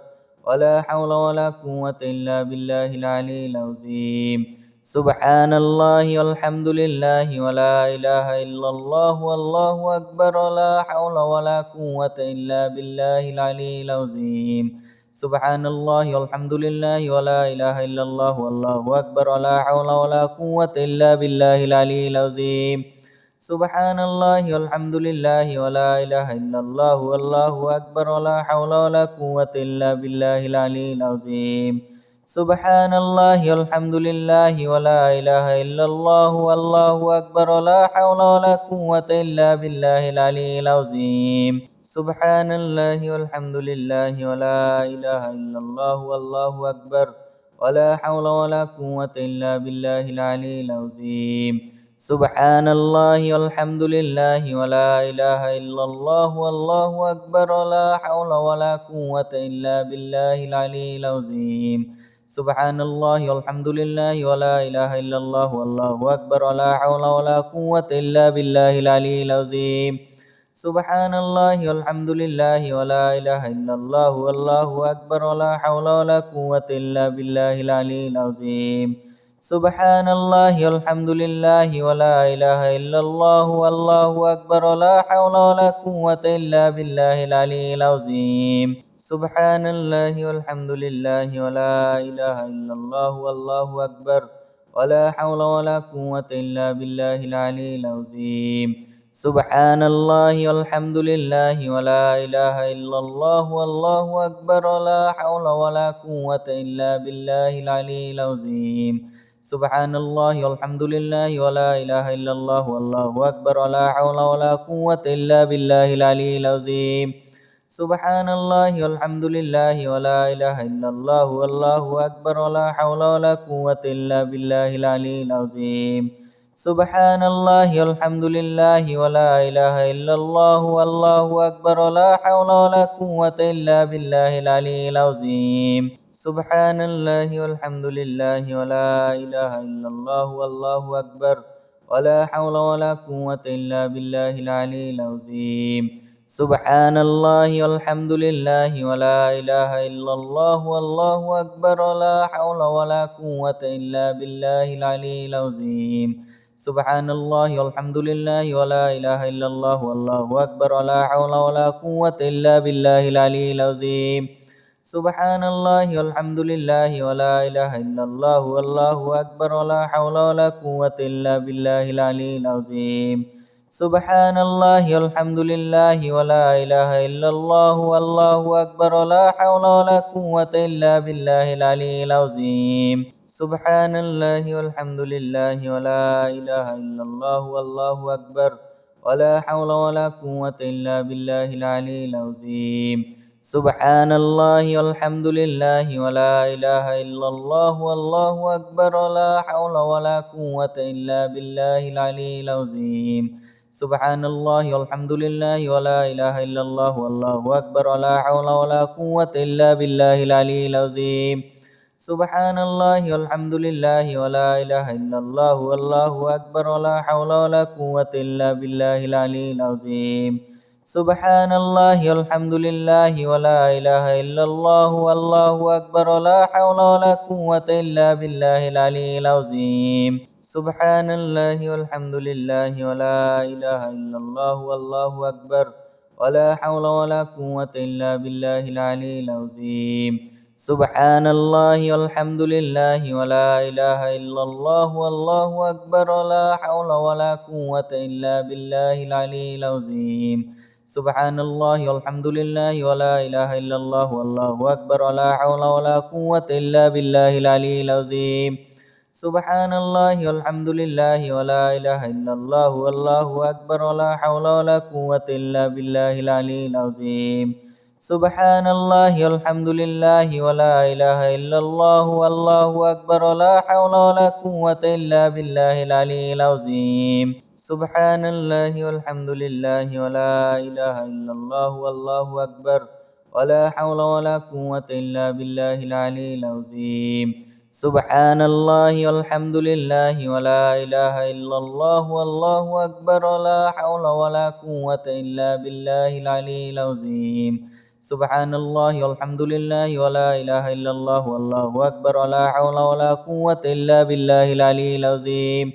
ولا حول ولا قوة إلا بالله العلي العظيم سبحان الله والحمد لله ولا إله إلا الله والله أكبر ولا حول ولا قوة إلا بالله العلي العظيم سبحان الله والحمد لله ولا إله إلا الله والله أكبر ولا حول ولا قوة إلا بالله العلي العظيم سبحان الله والحمد لله ولا إله إلا الله والله أكبر ولا حول ولا قوة إلا بالله العلي العظيم سبحان الله والحمد لله ولا إله إلا الله والله أكبر ولا حول ولا قوة إلا بالله العلي العظيم سبحان الله والحمد لله ولا إله إلا الله والله أكبر ولا حول ولا قوة إلا بالله العلي العظيم سبحان الله والحمد لله ولا إله إلا الله والله أكبر ولا حول ولا قوة إلا بالله العلي العظيم سبحان الله والحمد لله ولا إله إلا الله والله أكبر ولا حول ولا قوة إلا بالله العلي العظيم سبحان الله والحمد لله ولا إله إلا الله والله أكبر ولا حول ولا قوة إلا بالله العلي العظيم سبحان الله والحمد لله ولا إله إلا الله والله أكبر ولا حول ولا قوة إلا بالله العلي العظيم سبحان الله والحمد لله ولا إله إلا الله والله أكبر ولا حول ولا قوة إلا بالله العلي العظيم سبحان الله والحمد لله ولا إله إلا الله والله أكبر ولا حول ولا قوة إلا بالله العلي العظيم سبحان الله والحمد لله ولا إله إلا الله والله أكبر ولا حول ولا قوة إلا بالله العلي العظيم سبحان الله والحمد لله ولا إله إلا الله والله أكبر ولا حول ولا قوة إلا بالله العلي العظيم سبحان الله والحمد لله ولا إله إلا الله والله أكبر ولا حول ولا قوة إلا بالله العلي العظيم سبحان الله والحمد لله ولا إله إلا الله والله أكبر ولا حول ولا قوة إلا بالله العلي العظيم سبحان الله والحمد لله ولا إله إلا الله والله أكبر ولا حول ولا قوة إلا بالله العلي العظيم سبحان الله والحمد لله ولا إله إلا الله والله أكبر ولا حول ولا قوة إلا بالله العلي العظيم سبحان الله والحمد لله ولا إله إلا الله والله أكبر ولا حول ولا قوة إلا بالله العلي العظيم سبحان الله والحمد لله ولا إله إلا الله والله أكبر ولا حول ولا قوة إلا بالله العلي العظيم سبحان الله والحمد لله ولا إله إلا الله والله أكبر ولا حول ولا قوة إلا بالله العلي العظيم سبحان الله والحمد لله ولا إله إلا الله والله أكبر ولا حول ولا قوة إلا بالله العلي العظيم سبحان الله والحمد لله ولا إله إلا الله والله أكبر ولا حول ولا قوة إلا بالله العلي العظيم سبحان الله والحمد لله ولا إله إلا الله والله أكبر ولا حول ولا قوة إلا بالله العلي العظيم سبحان الله والحمد لله ولا إله إلا الله والله أكبر ولا حول ولا قوة إلا بالله العلي العظيم سبحان الله والحمد لله ولا إله إلا الله والله أكبر ولا حول ولا قوة إلا بالله العلي العظيم سبحان الله والحمد لله ولا إله إلا الله والله أكبر ولا حول ولا قوة إلا بالله العلي العظيم سبحان الله والحمد لله ولا إله إلا الله والله أكبر ولا حول ولا قوة إلا بالله العلي العظيم سبحان الله والحمد لله ولا إله إلا الله والله أكبر ولا حول ولا قوة إلا بالله العلي العظيم سبحان الله والحمد لله ولا إله إلا الله والله أكبر ولا حول ولا قوة إلا بالله العلي العظيم سبحان الله والحمد لله ولا إله إلا الله والله أكبر ولا حول ولا قوة إلا بالله العلي العظيم سبحان الله والحمد لله ولا إله إلا الله والله أكبر ولا حول ولا قوة إلا بالله العلي العظيم سبحان الله والحمد لله ولا إله إلا الله والله أكبر ولا حول ولا قوة إلا بالله العلي العظيم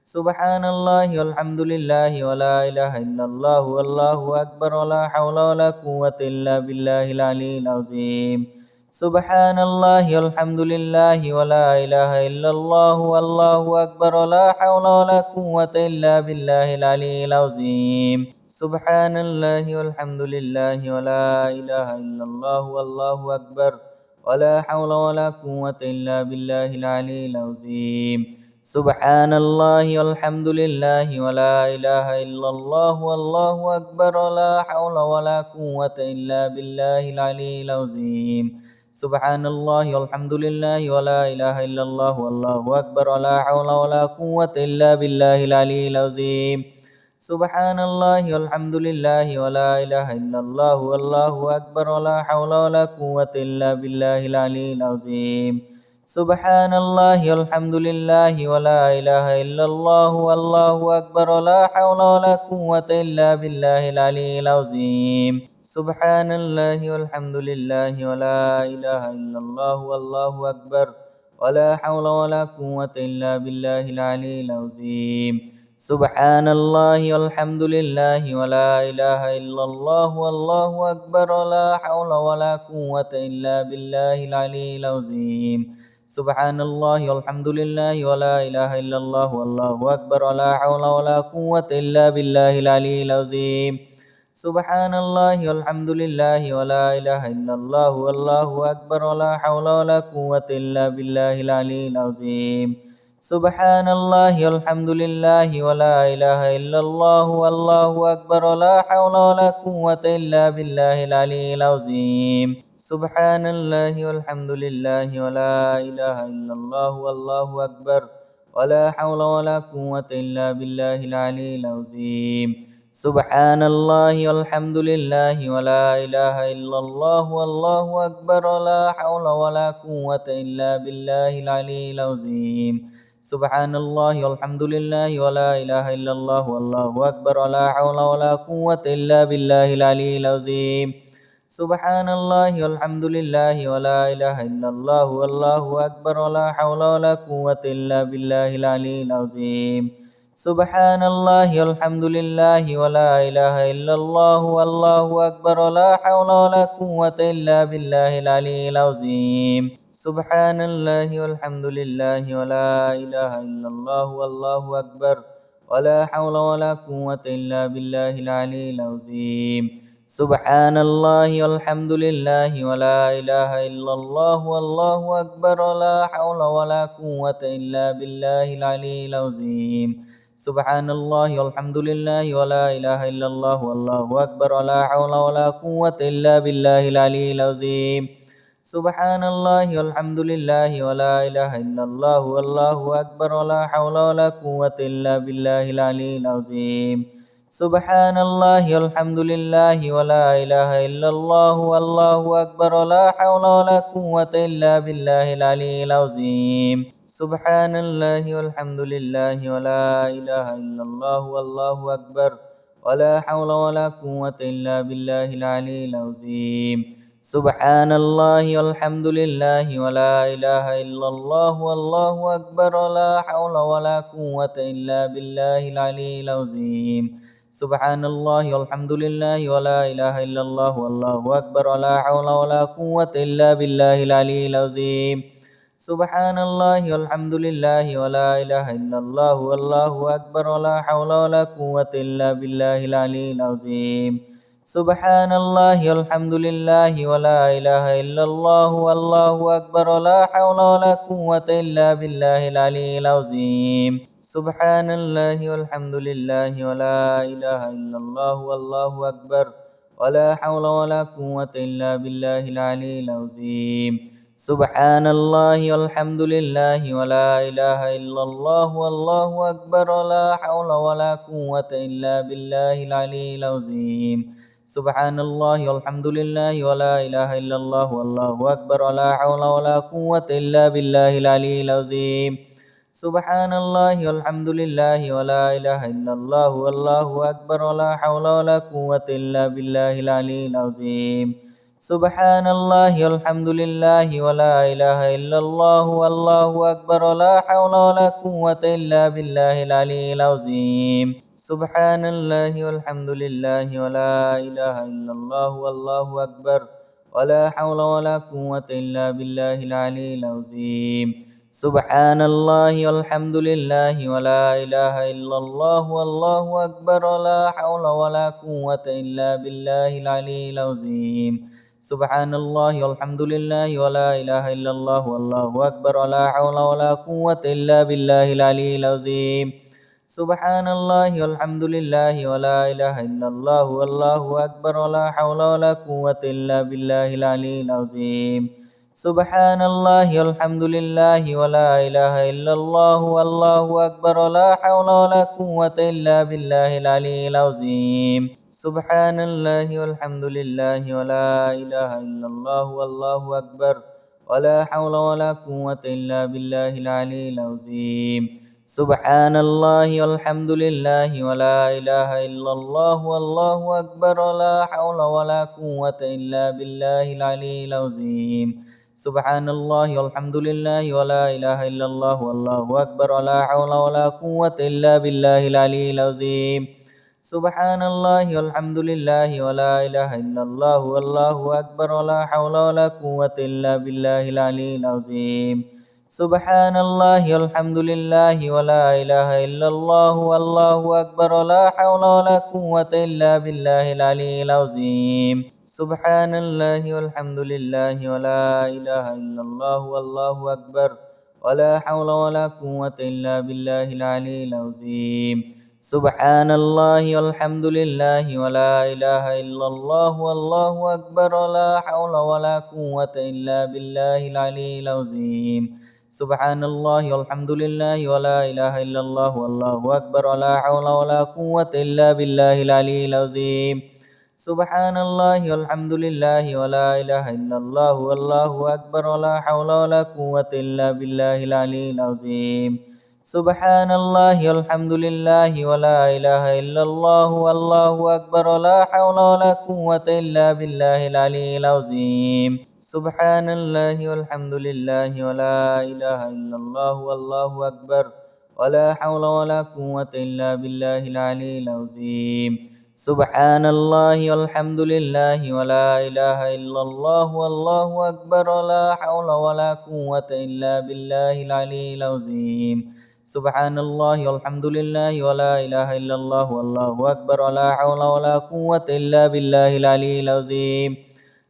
سبحان الله والحمد لله ولا إله إلا الله والله أكبر ولا حول ولا قوة إلا بالله العلي العظيم سبحان الله والحمد لله ولا إله إلا الله والله أكبر ولا حول ولا قوة إلا بالله العلي العظيم سبحان الله والحمد لله ولا إله إلا الله والله أكبر ولا حول ولا قوة إلا بالله العلي العظيم سبحان الله والحمد لله ولا إله إلا الله والله أكبر ولا حول ولا قوة إلا بالله العلي العظيم سبحان الله والحمد لله ولا إله إلا الله والله أكبر ولا حول ولا قوة إلا بالله العلي العظيم سبحان الله والحمد لله ولا إله إلا الله والله أكبر ولا حول ولا قوة إلا بالله العلي العظيم سبحان الله والحمد لله ولا إله إلا الله والله أكبر ولا حول ولا قوة إلا بالله العلي العظيم سبحان الله والحمد لله ولا إله إلا الله والله أكبر ولا حول ولا قوة إلا بالله العلي العظيم سبحان الله والحمد لله ولا إله إلا الله والله أكبر ولا حول ولا قوة إلا بالله العلي العظيم سبحان الله والحمد لله ولا إله إلا الله والله أكبر ولا حول ولا قوة إلا بالله العلي العظيم سبحان الله والحمد لله ولا إله إلا الله والله أكبر ولا حول ولا قوة إلا بالله العلي العظيم سبحان الله والحمد لله ولا إله إلا الله والله أكبر ولا حول ولا قوة إلا بالله العلي العظيم سبحان الله والحمد لله ولا إله إلا الله والله أكبر ولا حول ولا قوة إلا بالله العلي العظيم سبحان الله والحمد لله ولا إله إلا الله والله أكبر ولا حول ولا قوة إلا بالله العلي العظيم سبحان الله والحمد لله ولا إله إلا الله والله أكبر ولا حول ولا قوة إلا بالله العلي العظيم سبحان الله والحمد لله ولا إله إلا الله والله أكبر ولا حول ولا قوة إلا بالله العلي العظيم سبحان الله والحمد لله ولا إله إلا الله والله أكبر ولا حول ولا قوة إلا بالله العلي العظيم سبحان الله والحمد لله ولا إله إلا الله والله أكبر ولا حول ولا قوة إلا بالله العلي العظيم سبحان الله والحمد لله ولا إله إلا الله والله أكبر ولا حول ولا قوة إلا بالله العلي العظيم سبحان الله والحمد لله ولا إله إلا الله والله أكبر ولا حول ولا قوة إلا بالله العلي العظيم سبحان الله والحمد لله ولا إله إلا الله والله أكبر ولا حول ولا قوة إلا بالله العلي العظيم سبحان الله والحمد لله ولا إله إلا الله والله أكبر ولا حول ولا قوة إلا بالله العلي العظيم سبحان الله والحمد لله ولا إله إلا الله والله أكبر ولا حول ولا قوة إلا بالله العلي العظيم سبحان الله والحمد لله ولا إله إلا الله والله أكبر ولا حول ولا قوة إلا بالله العلي العظيم سبحان الله والحمد لله ولا إله إلا الله والله أكبر ولا حول ولا قوة إلا بالله العلي العظيم سبحان الله والحمد لله ولا إله إلا الله والله أكبر ولا حول ولا قوة إلا بالله العلي العظيم سبحان الله والحمد لله ولا إله إلا الله والله أكبر ولا حول ولا قوة إلا بالله العلي العظيم سبحان الله والحمد لله ولا إله إلا الله والله أكبر ولا حول ولا قوة إلا بالله العلي العظيم سبحان الله والحمد لله ولا إله إلا الله والله أكبر ولا حول ولا قوة إلا بالله العلي العظيم سبحان الله والحمد لله ولا إله إلا الله والله أكبر ولا حول ولا قوة إلا بالله العلي العظيم سبحان الله والحمد لله ولا إله إلا الله والله أكبر ولا حول ولا قوة إلا بالله العلي العظيم سبحان الله والحمد لله ولا إله إلا الله والله أكبر ولا حول ولا قوة إلا بالله العلي العظيم سبحان الله والحمد لله ولا إله إلا الله والله أكبر ولا حول ولا قوة إلا بالله العلي العظيم سبحان الله والحمد لله ولا إله إلا الله والله أكبر ولا حول ولا قوة إلا بالله العلي العظيم سبحان الله والحمد لله ولا إله إلا الله والله أكبر ولا حول ولا قوة إلا بالله العلي العظيم سبحان الله والحمد لله ولا إله إلا الله والله أكبر ولا حول ولا قوة إلا بالله العلي العظيم سبحان الله والحمد لله ولا إله إلا الله والله أكبر ولا حول ولا قوة إلا بالله العلي العظيم سبحان الله والحمد لله ولا إله إلا الله والله أكبر ولا حول ولا قوة إلا بالله العلي العظيم سبحان الله والحمد لله ولا إله إلا الله والله أكبر ولا حول ولا قوة إلا بالله العلي العظيم سبحان الله والحمد لله ولا إله إلا الله والله أكبر ولا حول ولا قوة إلا بالله العلي العظيم سبحان الله والحمد لله ولا إله إلا الله والله أكبر ولا حول ولا قوة إلا بالله العلي العظيم سبحان الله والحمد لله ولا إله إلا الله والله أكبر ولا حول ولا قوة إلا بالله العلي العظيم سبحان الله والحمد لله ولا إله إلا الله والله أكبر ولا حول ولا قوة إلا بالله العلي العظيم سبحان الله والحمد لله ولا إله إلا الله والله أكبر ولا حول ولا قوة إلا بالله العلي العظيم سبحان الله والحمد لله ولا إله إلا الله والله أكبر ولا حول ولا قوة إلا بالله العلي العظيم سبحان الله والحمد لله ولا إله إلا الله والله أكبر ولا حول ولا قوة إلا بالله العلي العظيم سبحان الله والحمد لله ولا إله إلا الله والله أكبر ولا حول ولا قوة إلا بالله العلي العظيم سبحان الله والحمد لله ولا إله إلا الله والله أكبر ولا حول ولا قوة إلا بالله العلي العظيم سبحان الله والحمد لله ولا إله إلا الله والله أكبر ولا حول ولا قوة إلا بالله العلي العظيم سبحان الله والحمد لله ولا إله إلا الله والله أكبر ولا حول ولا قوة إلا بالله العلي العظيم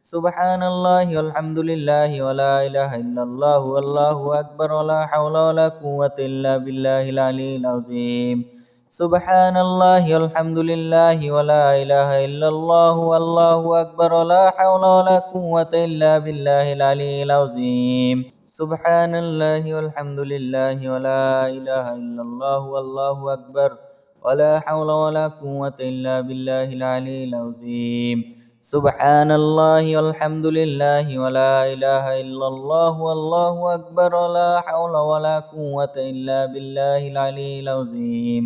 سبحان الله والحمد لله ولا إله إلا الله والله أكبر ولا حول ولا قوة إلا بالله العلي العظيم سبحان الله والحمد لله ولا إله إلا الله والله أكبر ولا حول ولا قوة إلا بالله العلي العظيم سبحان الله والحمد لله ولا إله إلا الله والله أكبر ولا حول ولا قوة إلا بالله العلي العظيم سبحان الله والحمد لله ولا إله إلا الله والله أكبر ولا حول ولا قوة إلا بالله العلي العظيم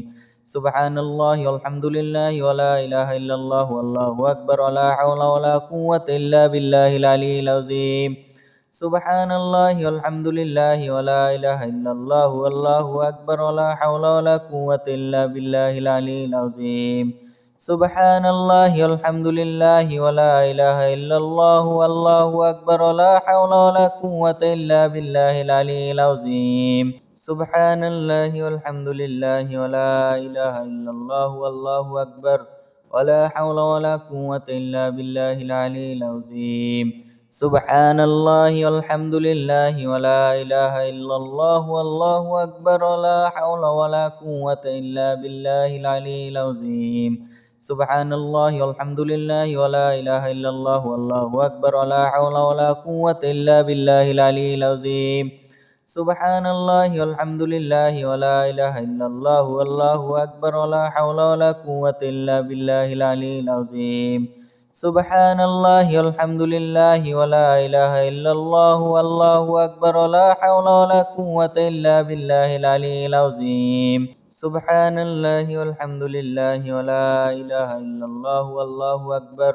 سبحان الله والحمد لله ولا إله إلا الله والله أكبر ولا حول ولا قوة إلا بالله العلي العظيم سبحان الله والحمد لله ولا إله إلا الله والله أكبر ولا حول ولا قوة إلا بالله العلي العظيم سبحان الله والحمد لله ولا إله إلا الله والله أكبر ولا حول ولا قوة إلا بالله العلي العظيم سبحان الله والحمد لله ولا إله إلا الله والله أكبر ولا حول ولا قوة إلا بالله العلي العظيم سبحان الله والحمد لله ولا إله إلا الله والله أكبر ولا حول ولا قوة إلا بالله العلي العظيم سبحان الله والحمد لله ولا إله إلا الله والله أكبر ولا حول ولا قوة إلا بالله العلي العظيم سبحان الله والحمد لله ولا إله إلا الله والله أكبر ولا حول ولا قوة إلا بالله العلي العظيم سبحان الله والحمد لله ولا إله إلا الله والله أكبر ولا حول ولا قوة إلا بالله العلي العظيم سبحان الله والحمد لله ولا إله إلا الله والله أكبر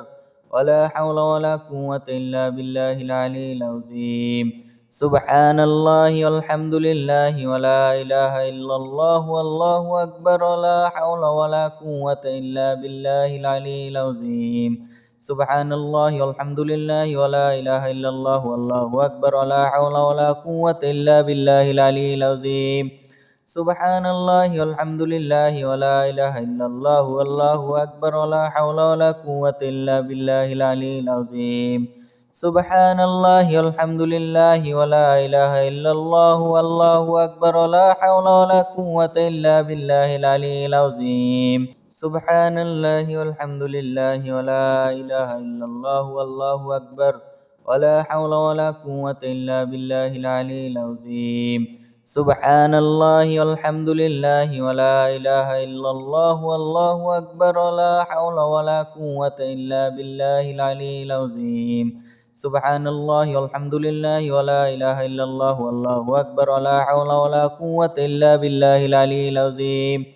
ولا حول ولا قوة إلا بالله العلي العظيم سبحان الله والحمد لله ولا إله إلا الله والله أكبر ولا حول ولا قوة إلا بالله العلي العظيم سبحان الله والحمد لله ولا إله إلا الله والله أكبر ولا حول ولا قوة إلا بالله العلي العظيم سبحان الله والحمد لله ولا إله إلا الله والله أكبر ولا حول ولا قوة إلا بالله العلي العظيم سبحان الله والحمد لله ولا إله إلا الله والله أكبر ولا حول ولا قوة إلا بالله العلي العظيم سبحان الله والحمد لله ولا إله إلا الله والله أكبر ولا حول ولا قوة إلا بالله العلي العظيم سبحان الله والحمد لله ولا إله إلا الله والله أكبر ولا حول ولا قوة إلا بالله العلي العظيم سبحان الله والحمد لله ولا إله إلا الله والله أكبر ولا حول ولا قوة إلا بالله العلي العظيم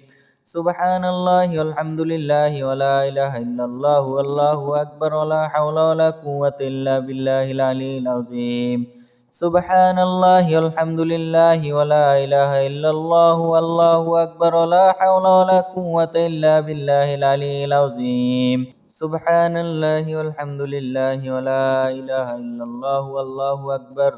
سبحان الله والحمد لله ولا إله إلا الله والله أكبر ولا حول ولا قوة إلا بالله العلي العظيم سبحان الله والحمد لله ولا إله إلا الله والله أكبر ولا حول ولا قوة إلا بالله العلي العظيم سبحان الله والحمد لله ولا إله إلا الله والله أكبر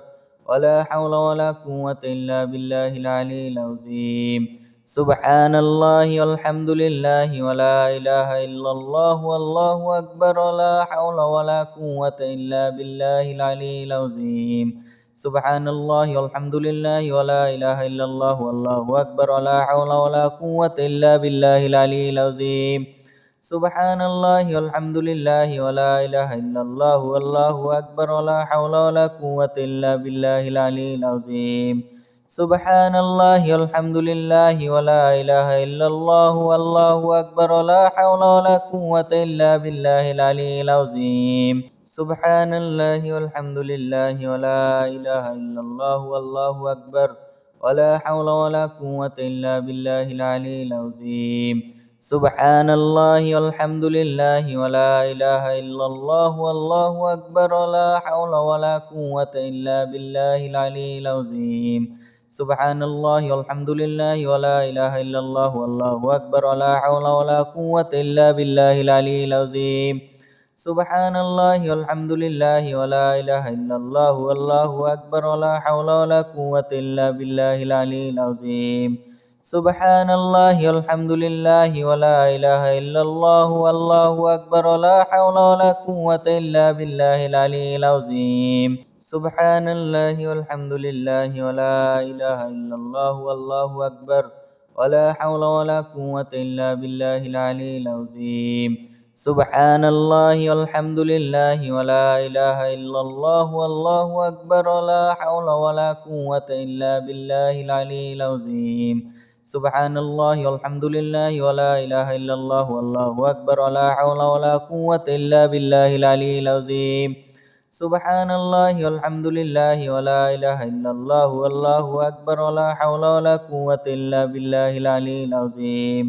ولا حول ولا قوة إلا بالله العلي العظيم سبحان الله والحمد لله ولا إله إلا الله والله أكبر ولا حول ولا قوة إلا بالله العلي العظيم سبحان الله والحمد لله ولا إله إلا الله والله أكبر ولا حول ولا قوة إلا بالله العلي العظيم سبحان الله والحمد لله ولا إله إلا الله والله أكبر ولا حول ولا قوة إلا بالله العلي العظيم سبحان الله والحمد لله ولا إله إلا الله والله أكبر ولا حول ولا قوة إلا بالله العلي العظيم سبحان الله والحمد لله ولا إله إلا الله والله أكبر ولا حول ولا قوة إلا بالله العلي العظيم سبحان الله والحمد لله ولا إله إلا الله والله أكبر ولا حول ولا قوة إلا بالله العلي العظيم سبحان الله والحمد لله ولا إله إلا الله والله أكبر ولا حول ولا قوة إلا بالله العلي العظيم سبحان الله والحمد لله ولا إله إلا الله والله أكبر ولا حول ولا قوة إلا بالله العلي العظيم سبحان الله والحمد لله ولا إله إلا الله والله أكبر ولا حول ولا قوة إلا بالله العلي العظيم سبحان الله والحمد لله ولا إله إلا الله والله أكبر ولا حول ولا قوة إلا بالله العلي العظيم سبحان الله والحمد لله ولا إله إلا الله والله أكبر ولا حول ولا قوة إلا بالله العلي العظيم سبحان الله والحمد لله ولا إله إلا الله والله أكبر ولا حول ولا قوة إلا بالله العلي العظيم سبحان الله والحمد لله ولا إله إلا الله والله أكبر ولا حول ولا قوة إلا بالله العلي العظيم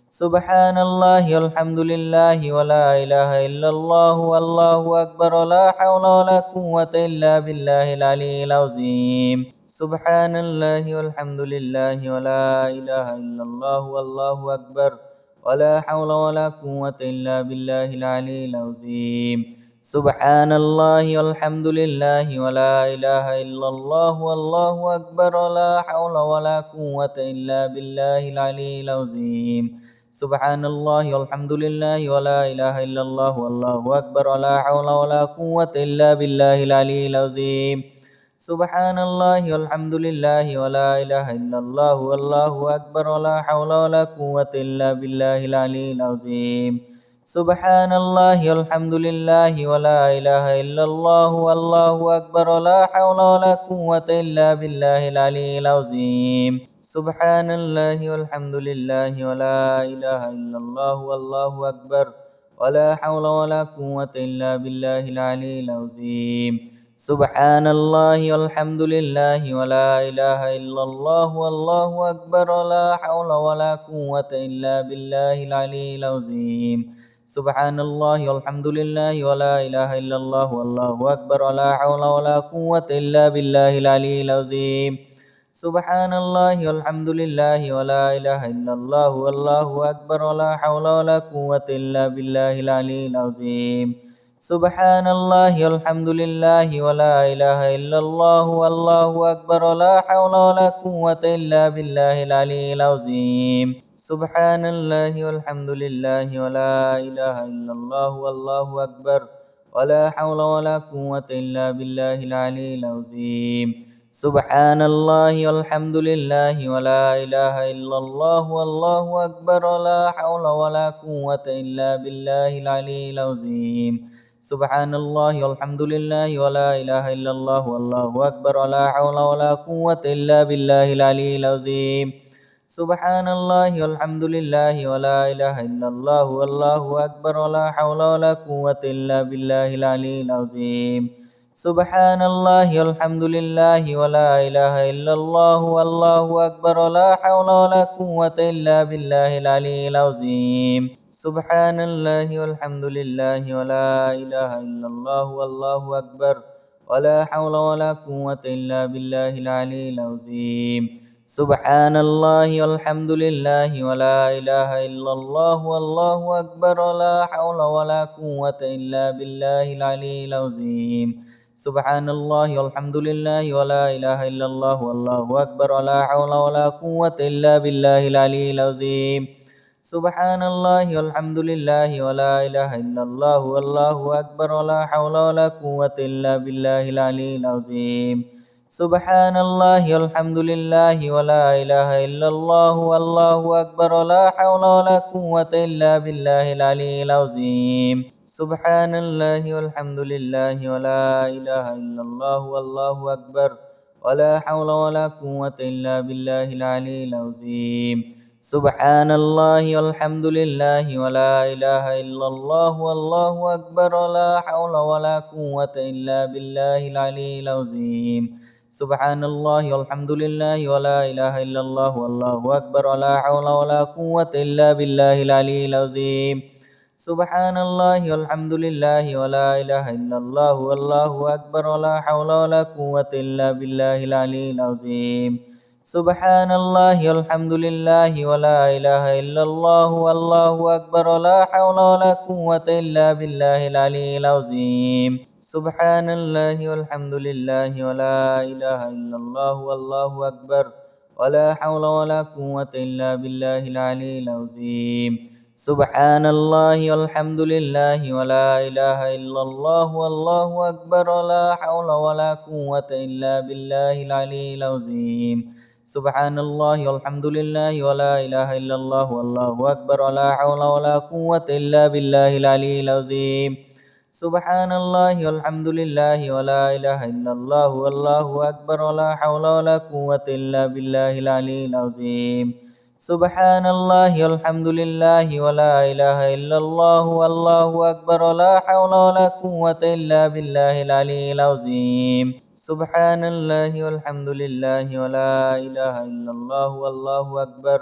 سبحان الله والحمد لله ولا إله إلا الله والله أكبر ولا حول ولا قوة إلا بالله العلي العظيم سبحان الله والحمد لله ولا إله إلا الله والله أكبر ولا حول ولا قوة إلا بالله العلي العظيم سبحان الله والحمد لله ولا إله إلا الله والله أكبر ولا حول ولا قوة إلا بالله العلي العظيم سبحان الله والحمد لله ولا إله إلا الله والله أكبر ولا حول ولا قوة إلا بالله العلي العظيم سبحان الله والحمد لله ولا إله إلا الله والله أكبر ولا حول ولا قوة إلا بالله العلي العظيم سبحان الله والحمد لله ولا إله إلا الله والله أكبر ولا حول ولا قوة إلا بالله العلي العظيم سبحان الله والحمد لله ولا إله إلا الله والله أكبر ولا حول ولا قوة إلا بالله العلي العظيم سبحان الله والحمد لله ولا إله إلا الله والله أكبر ولا حول ولا قوة إلا بالله العلي العظيم سبحان الله والحمد لله ولا إله إلا الله والله أكبر ولا حول ولا قوة إلا بالله العلي العظيم سبحان الله والحمد لله ولا إله إلا الله والله أكبر ولا حول ولا قوة إلا بالله العلي العظيم سبحان الله والحمد لله ولا إله إلا الله والله أكبر ولا حول ولا قوة إلا بالله العلي العظيم سبحان الله والحمد لله ولا إله إلا الله والله أكبر ولا حول ولا قوة إلا بالله العلي العظيم سبحان الله والحمد لله ولا إله إلا الله والله أكبر ولا حول ولا قوة إلا بالله العلي العظيم سبحان الله والحمد لله ولا إله إلا الله والله أكبر ولا حول ولا قوة إلا بالله العلي العظيم سبحان الله والحمد لله ولا إله إلا الله والله أكبر ولا حول ولا قوة إلا بالله العلي العظيم سبحان الله والحمد لله ولا إله إلا الله والله أكبر ولا حول ولا قوة إلا بالله العلي العظيم سبحان الله والحمد لله ولا إله إلا الله والله أكبر ولا حول ولا قوة إلا بالله العلي العظيم سبحان الله والحمد لله ولا إله إلا الله والله أكبر ولا حول ولا قوة إلا بالله العلي العظيم سبحان الله والحمد لله ولا إله إلا الله والله أكبر ولا حول ولا قوة إلا بالله العلي العظيم سبحان الله والحمد لله ولا إله إلا الله والله أكبر ولا حول ولا قوة إلا بالله العلي العظيم سبحان الله والحمد لله ولا إله إلا الله والله أكبر ولا حول ولا قوة إلا بالله العلي العظيم سبحان الله والحمد لله ولا إله إلا الله والله أكبر ولا حول ولا قوة إلا بالله العلي العظيم سبحان الله والحمد لله ولا إله إلا الله والله أكبر ولا حول ولا قوة إلا بالله العلي العظيم سبحان الله والحمد لله ولا إله إلا الله والله أكبر ولا حول ولا قوة إلا بالله العلي العظيم سبحان الله والحمد لله ولا إله إلا الله والله أكبر ولا حول ولا قوة إلا بالله العلي العظيم سبحان الله والحمد لله ولا إله إلا الله والله أكبر ولا حول ولا قوة إلا بالله العلي العظيم سبحان الله والحمد لله ولا إله إلا الله والله أكبر ولا حول ولا قوة إلا بالله العلي العظيم سبحان الله والحمد لله ولا إله إلا الله والله أكبر ولا حول ولا قوة إلا بالله العلي العظيم سبحان الله والحمد لله ولا إله إلا الله والله أكبر ولا حول ولا قوة إلا بالله العلي العظيم سبحان الله والحمد لله ولا إله إلا الله والله أكبر ولا حول ولا قوة إلا بالله العلي العظيم سبحان الله والحمد لله ولا إله إلا الله والله أكبر ولا حول ولا قوة إلا بالله العلي العظيم سبحان الله والحمد لله ولا إله إلا الله والله أكبر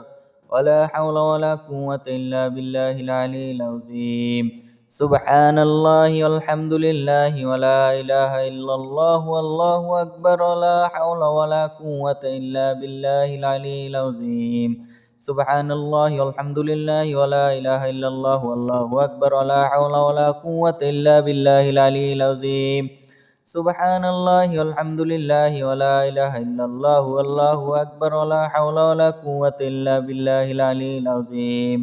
ولا حول ولا قوة إلا بالله العلي العظيم سبحان الله والحمد لله ولا إله إلا الله والله أكبر ولا حول ولا قوة إلا بالله العلي العظيم سبحان الله والحمد لله ولا إله إلا الله والله أكبر ولا حول ولا قوة إلا بالله العلي العظيم سبحان الله والحمد لله ولا إله إلا الله والله أكبر ولا حول ولا قوة إلا بالله العلي العظيم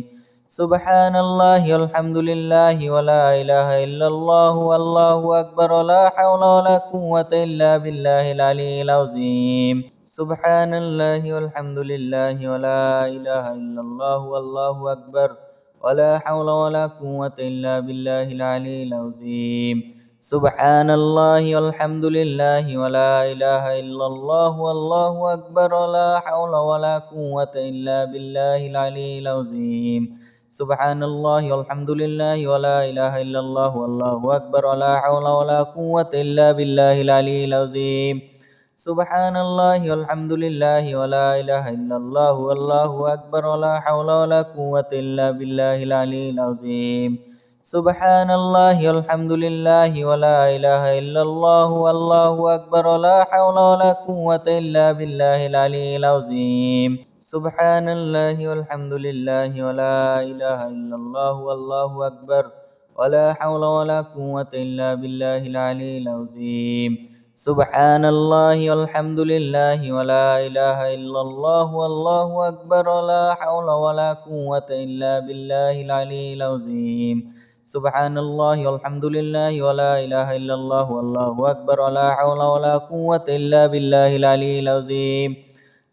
سبحان الله والحمد لله ولا إله إلا الله والله أكبر ولا حول ولا قوة إلا بالله العلي العظيم سبحان الله والحمد لله ولا إله إلا الله والله أكبر ولا حول ولا قوة إلا بالله العلي العظيم سبحان الله والحمد لله ولا إله إلا الله والله أكبر ولا حول ولا قوة إلا بالله العلي العظيم سبحان الله والحمد لله ولا إله إلا الله والله أكبر ولا حول ولا قوة إلا بالله العلي العظيم سبحان الله والحمد لله ولا إله إلا الله والله أكبر ولا حول ولا قوة إلا بالله العلي العظيم سبحان الله والحمد لله ولا إله إلا الله والله أكبر ولا حول ولا قوة إلا بالله العلي العظيم سبحان الله والحمد لله ولا إله إلا الله والله أكبر ولا حول ولا قوة إلا بالله العلي العظيم سبحان الله والحمد لله ولا إله إلا الله والله أكبر ولا حول ولا قوة إلا بالله العلي العظيم سبحان الله والحمد لله ولا إله إلا الله والله أكبر ولا حول ولا قوة إلا بالله العلي العظيم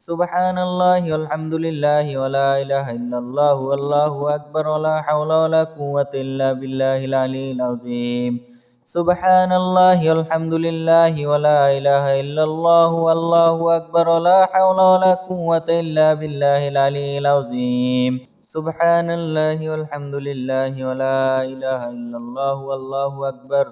سبحان الله والحمد لله ولا إله إلا الله والله أكبر ولا حول ولا قوة إلا بالله العلي العظيم سبحان الله والحمد لله ولا إله إلا الله والله أكبر ولا حول ولا قوة إلا بالله العلي العظيم سبحان الله والحمد لله ولا إله إلا الله والله أكبر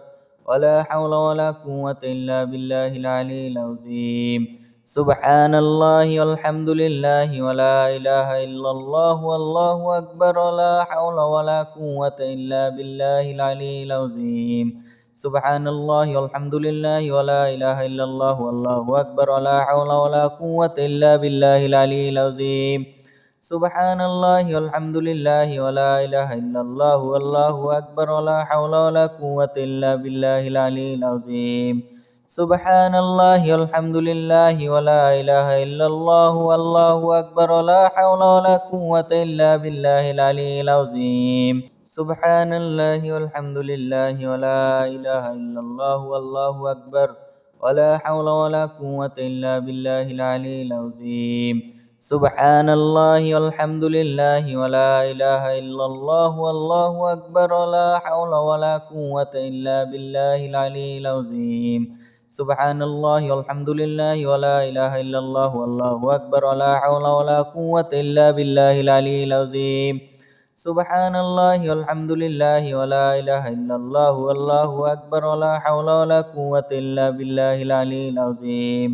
ولا حول ولا قوة إلا بالله العلي العظيم سبحان الله والحمد لله ولا إله إلا الله والله أكبر ولا حول ولا قوة إلا بالله العلي العظيم سبحان الله والحمد لله ولا إله إلا الله والله أكبر ولا حول ولا قوة إلا بالله العلي العظيم سبحان الله والحمد لله ولا إله إلا الله والله أكبر ولا حول ولا قوة إلا بالله العلي العظيم سبحان الله والحمد لله ولا إله إلا الله والله أكبر ولا حول ولا قوة إلا بالله العلي العظيم سبحان الله والحمد لله ولا إله إلا الله والله أكبر ولا حول ولا قوة إلا بالله العلي العظيم سبحان الله والحمد لله ولا إله إلا الله والله أكبر ولا حول ولا قوة إلا بالله العلي العظيم سبحان الله والحمد لله ولا إله إلا الله والله أكبر ولا حول ولا قوة إلا بالله العلي العظيم سبحان الله والحمد لله ولا إله إلا الله والله أكبر ولا حول ولا قوة إلا بالله العلي العظيم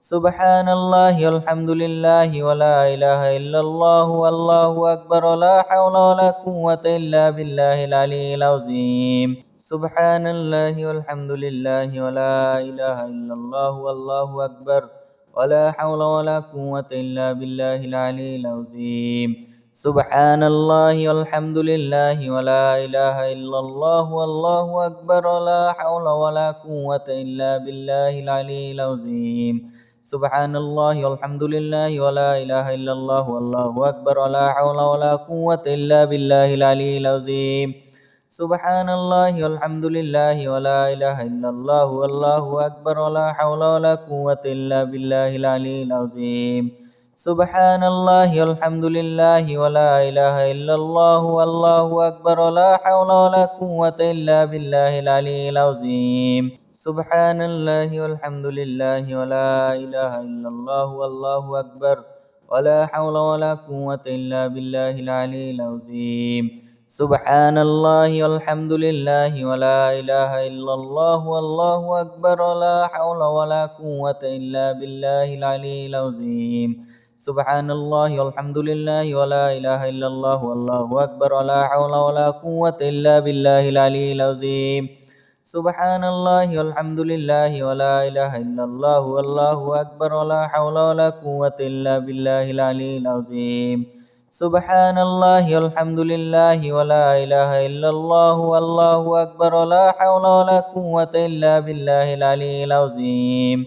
سبحان الله والحمد لله ولا إله إلا الله والله أكبر ولا حول ولا قوة إلا بالله العلي العظيم سبحان الله والحمد لله ولا إله إلا الله والله أكبر ولا حول ولا قوة إلا بالله العلي العظيم سبحان الله والحمد لله ولا إله إلا الله والله أكبر ولا حول ولا قوة إلا بالله العلي العظيم سبحان الله والحمد لله ولا إله إلا الله والله أكبر ولا حول ولا قوة إلا بالله العلي العظيم سبحان الله والحمد لله ولا إله إلا الله والله أكبر ولا حول ولا قوة إلا بالله العلي العظيم سبحان الله والحمد لله ولا إله إلا الله والله أكبر ولا حول ولا قوة إلا بالله العلي العظيم سبحان الله والحمد لله ولا إله إلا الله والله أكبر ولا حول ولا قوة إلا بالله العلي العظيم سبحان الله والحمد لله ولا إله إلا الله والله أكبر ولا حول ولا قوة إلا بالله العلي العظيم سبحان الله والحمد لله ولا إله إلا الله والله أكبر ولا حول ولا قوة إلا بالله العلي العظيم سبحان الله والحمد لله ولا إله إلا الله والله أكبر ولا حول ولا قوة إلا بالله العلي العظيم سبحان الله والحمد لله ولا إله إلا الله والله أكبر ولا حول ولا قوة إلا بالله العلي العظيم